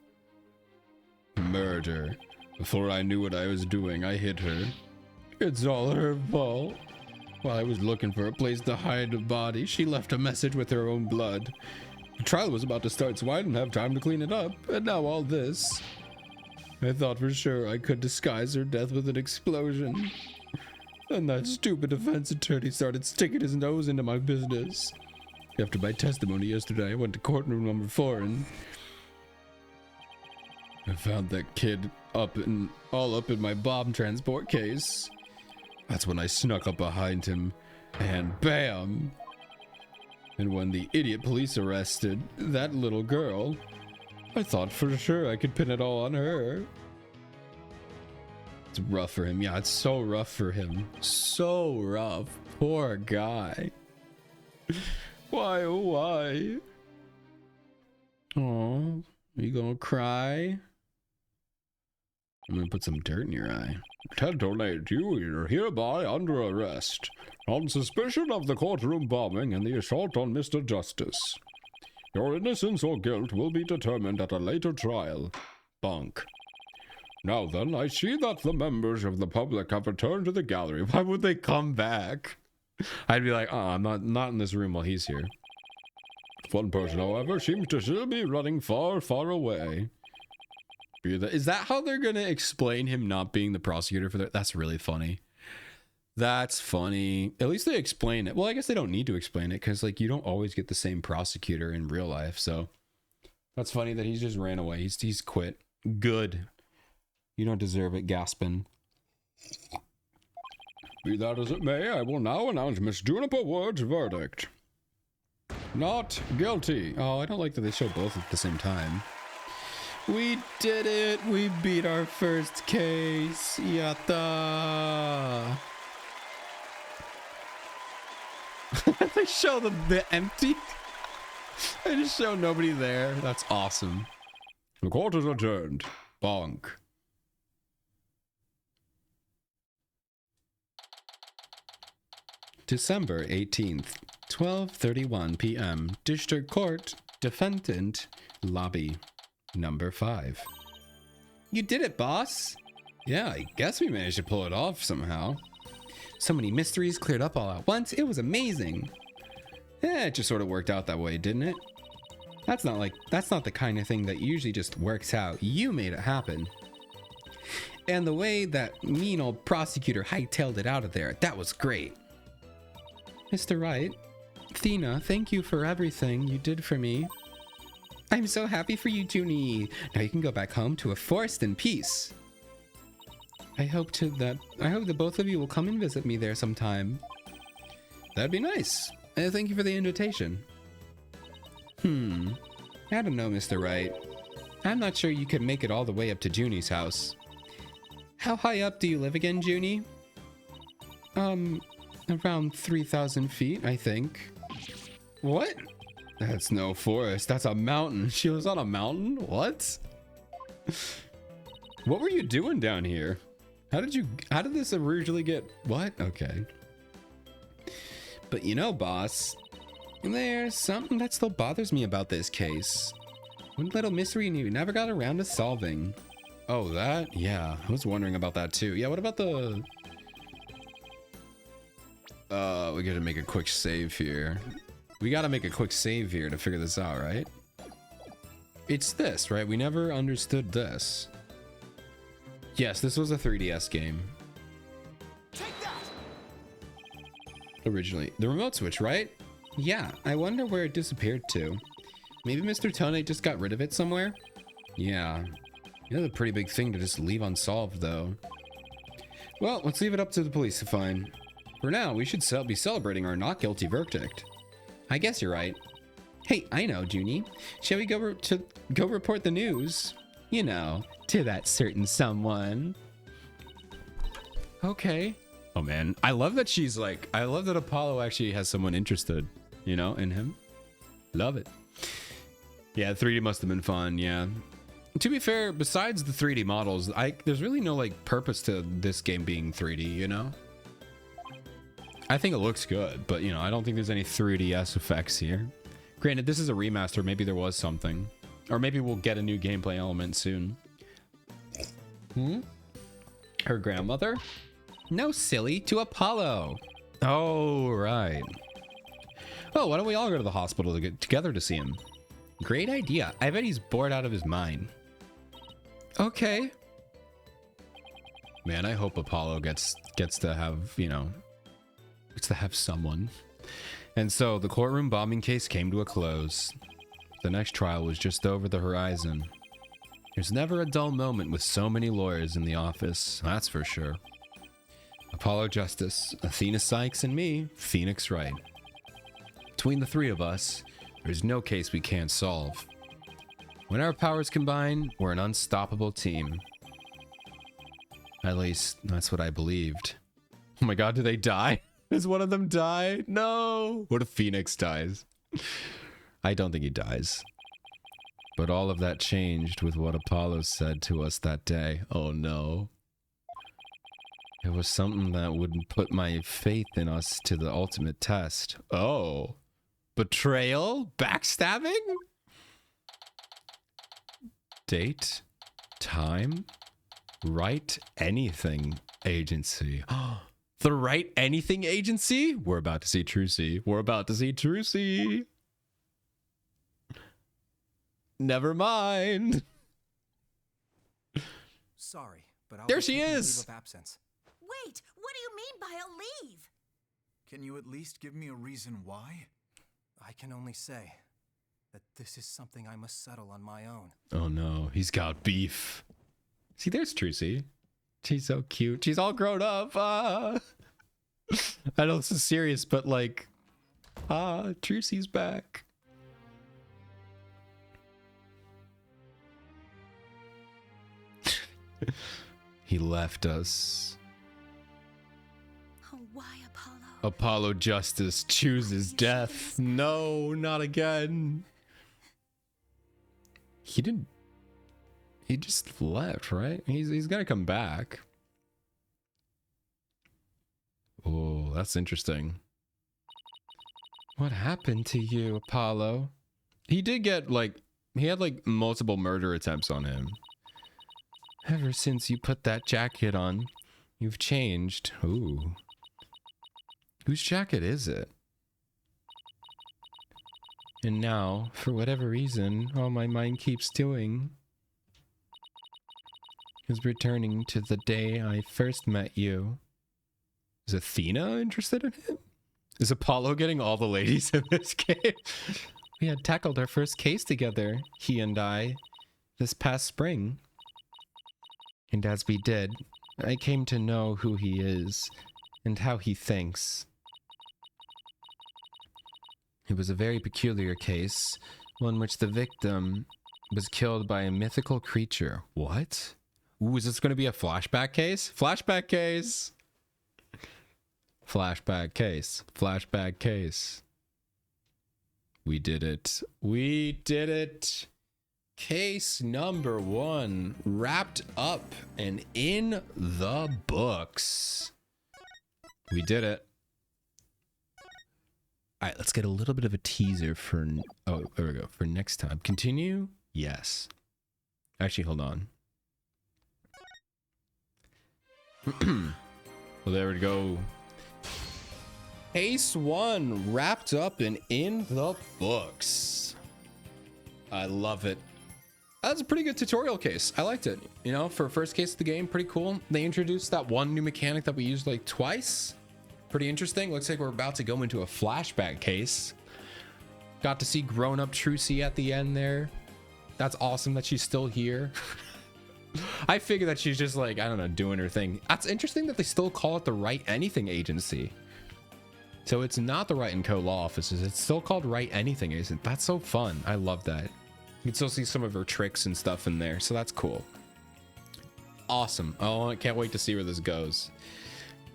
Murder. Before I knew what I was doing, I hit her. It's all her fault. While I was looking for a place to hide the body, she left a message with her own blood. The trial was about to start, so I didn't have time to clean it up, and now all this. I thought for sure I could disguise her death with an explosion. And that stupid defense attorney started sticking his nose into my business. After my testimony yesterday, I went to courtroom number 4 and I found that kid all up in my bomb transport case. That's when I snuck up behind him and bam! And when the idiot police arrested that little girl, I thought for sure I could pin it all on her. It's rough for him. Yeah, it's so rough for him. So rough. Poor guy. Why, oh why? Oh, you gonna cry? I'm gonna put some dirt in your eye. Tentonate, you are hereby under arrest on suspicion of the courtroom bombing and the assault on Mr. Justice. Your innocence or guilt will be determined at a later trial. Bonk. Now then, I see that the members of the public have returned to the gallery. Why would they come back? I'd be like, oh, I'm not in this room while he's here. One person, however, seems to still be running far, far away. Is that how they're gonna explain him not being the prosecutor for that? That's really funny. That's funny. At least they explain it. Well, I guess they don't need to explain it because, like, you don't always get the same prosecutor in real life. So that's funny that he's just ran away. He's quit. Good. You don't deserve it, Gaspin. Be that as it may, I will now announce Miss Juniper Ward's verdict. Not guilty. Oh, I don't like that they show both at the same time. We did it! We beat our first case! Yatta! They show the empty. They just show nobody there. That's awesome. The court is adjourned. Bonk. December 18th, 12:31 p.m. District Court, Defendant, Lobby, number 5. You did it, boss! Yeah, I guess we managed to pull it off somehow. So many mysteries cleared up all at once. It was amazing. Yeah, it just sort of worked out that way, didn't it? That's not the kind of thing that usually just works out. You made it happen. And the way that mean old prosecutor hightailed it out of there, that was great. Mr. Wright, Thena, thank you for everything you did for me. I'm so happy for you, Junie. Now you can go back home to a forest in peace. I hope that both of you will come and visit me there sometime. That'd be nice. Thank you for the invitation. I don't know, Mr. Wright. I'm not sure you could make it all the way up to Junie's house. How high up do you live again, Junie? Around 3,000 feet, I think. What? That's no forest. That's a mountain. She was on a mountain? What? What were you doing down here? How did this originally get... What? Okay. But you know, boss, there's something that still bothers me about this case. One little mystery you never got around to solving. Oh, that? Yeah, I was wondering about that too. Yeah, what about the... we gotta make a quick save here. We gotta make a quick save here to figure this out, right? It's this, right? We never understood this. Yes, this was a 3DS game. originally. The remote switch, right? Yeah, I wonder where it disappeared to. Maybe Mr. Tonate just got rid of it somewhere? Yeah. That's a pretty big thing to just leave unsolved, though. Well, let's leave it up to the police to find. For now, we should be celebrating our not guilty verdict. I guess you're right. Hey, I know, Junie. Shall we go report the news? You know, to that certain someone. Okay. Oh man, I love that she's like, I love that Apollo actually has someone interested, you know, in him. Love it. Yeah, 3D must have been fun, yeah. To be fair, besides the 3D models, there's really no like purpose to this game being 3D, you know? I think it looks good, but you know, I don't think there's any 3DS effects here. Granted, this is a remaster, maybe there was something. Or maybe we'll get a new gameplay element soon. Her grandmother? No, silly, to Apollo. Oh, right. Oh, why don't we all go to the hospital to get together to see him? Great idea. I bet he's bored out of his mind. Okay. Man, I hope Apollo gets to have, you know, gets to have someone. And so the courtroom bombing case came to a close. The next trial was just over the horizon. There's never a dull moment with so many lawyers in the office, that's for sure. Apollo Justice, Athena Sykes, and me, Phoenix Wright. Between the three of us, there's no case we can't solve. When our powers combine, we're an unstoppable team. At least, that's what I believed. Oh my god, do they die? Does one of them die? No! What if Phoenix dies? I don't think he dies. But all of that changed with what Apollo said to us that day. Oh no. It was something that would put my faith in us to the ultimate test. Oh. Betrayal? Backstabbing? Date? Time? Right Anything Agency. The Right Anything Agency? We're about to see Trucy. We're about to see Trucy. Never mind. Sorry, but I'll There be she taking a is. leave of absence. Wait, what do you mean by a leave? Can you at least give me a reason why? I can only say that this is something I must settle on my own. Oh no, he's got beef. See, there's Trucy. She's so cute. She's all grown up. I know this is serious, but like, Trucy's back. He left us. Oh, why, Apollo? Apollo Justice chooses death. No, not again. He didn't. He just left, right? He's gonna come back. Oh, that's interesting. What happened to you, Apollo? He did get like, he had like multiple murder attempts on him. Ever since you put that jacket on, you've changed. Ooh. Whose jacket is it? And now, for whatever reason, all my mind keeps doing is returning to the day I first met you. Is Athena interested in him? Is Apollo getting all the ladies in this game? We had tackled our first case together, he and I, this past spring. And as we did, I came to know who he is and how he thinks. It was a very peculiar case, one which the victim was killed by a mythical creature. What? Ooh, is this going to be a flashback case? Flashback case! Flashback case. Flashback case. We did it. We did it! Case number 1 wrapped up and in the books. We did it. All right, let's get a little bit of a teaser for, oh, there we go, for next time. Continue? Yes. Actually, hold on. Well, there we go. Case 1 wrapped up and in the books. I love it. That's a pretty good tutorial case. I liked it. You know, for first case of the game, pretty cool. They introduced that one new mechanic that we used like twice. Pretty interesting. Looks like we're about to go into a flashback case. Got to see grown-up Trucy at the end there. That's awesome that she's still here. I figure that she's just like, I don't know, doing her thing. That's interesting that they still call it the Write Anything Agency. So it's not the Write & Co. law offices. It's still called Write Anything Agency. That's so fun. I love that. You can still see some of her tricks and stuff in there. So that's cool. Awesome. Oh, I can't wait to see where this goes.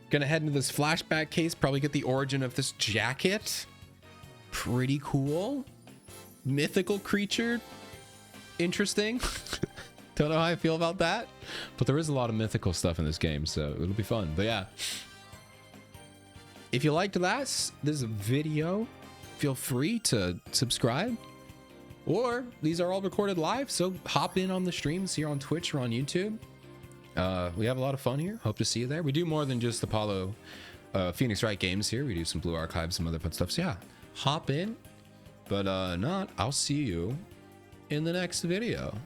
Gonna head into this flashback case. Probably get the origin of this jacket. Pretty cool. Mythical creature. Interesting. Don't know how I feel about that, but there is a lot of mythical stuff in this game, so it'll be fun. But yeah, if you liked this video, feel free to subscribe, or these are all recorded live, so hop in on the streams here on Twitch or on YouTube. We have a lot of fun here. Hope to see you there. We do more than just Apollo Phoenix Wright games here. We do some Blue Archive, some other fun stuff. So yeah, hop in. But not, I'll see you in the next video.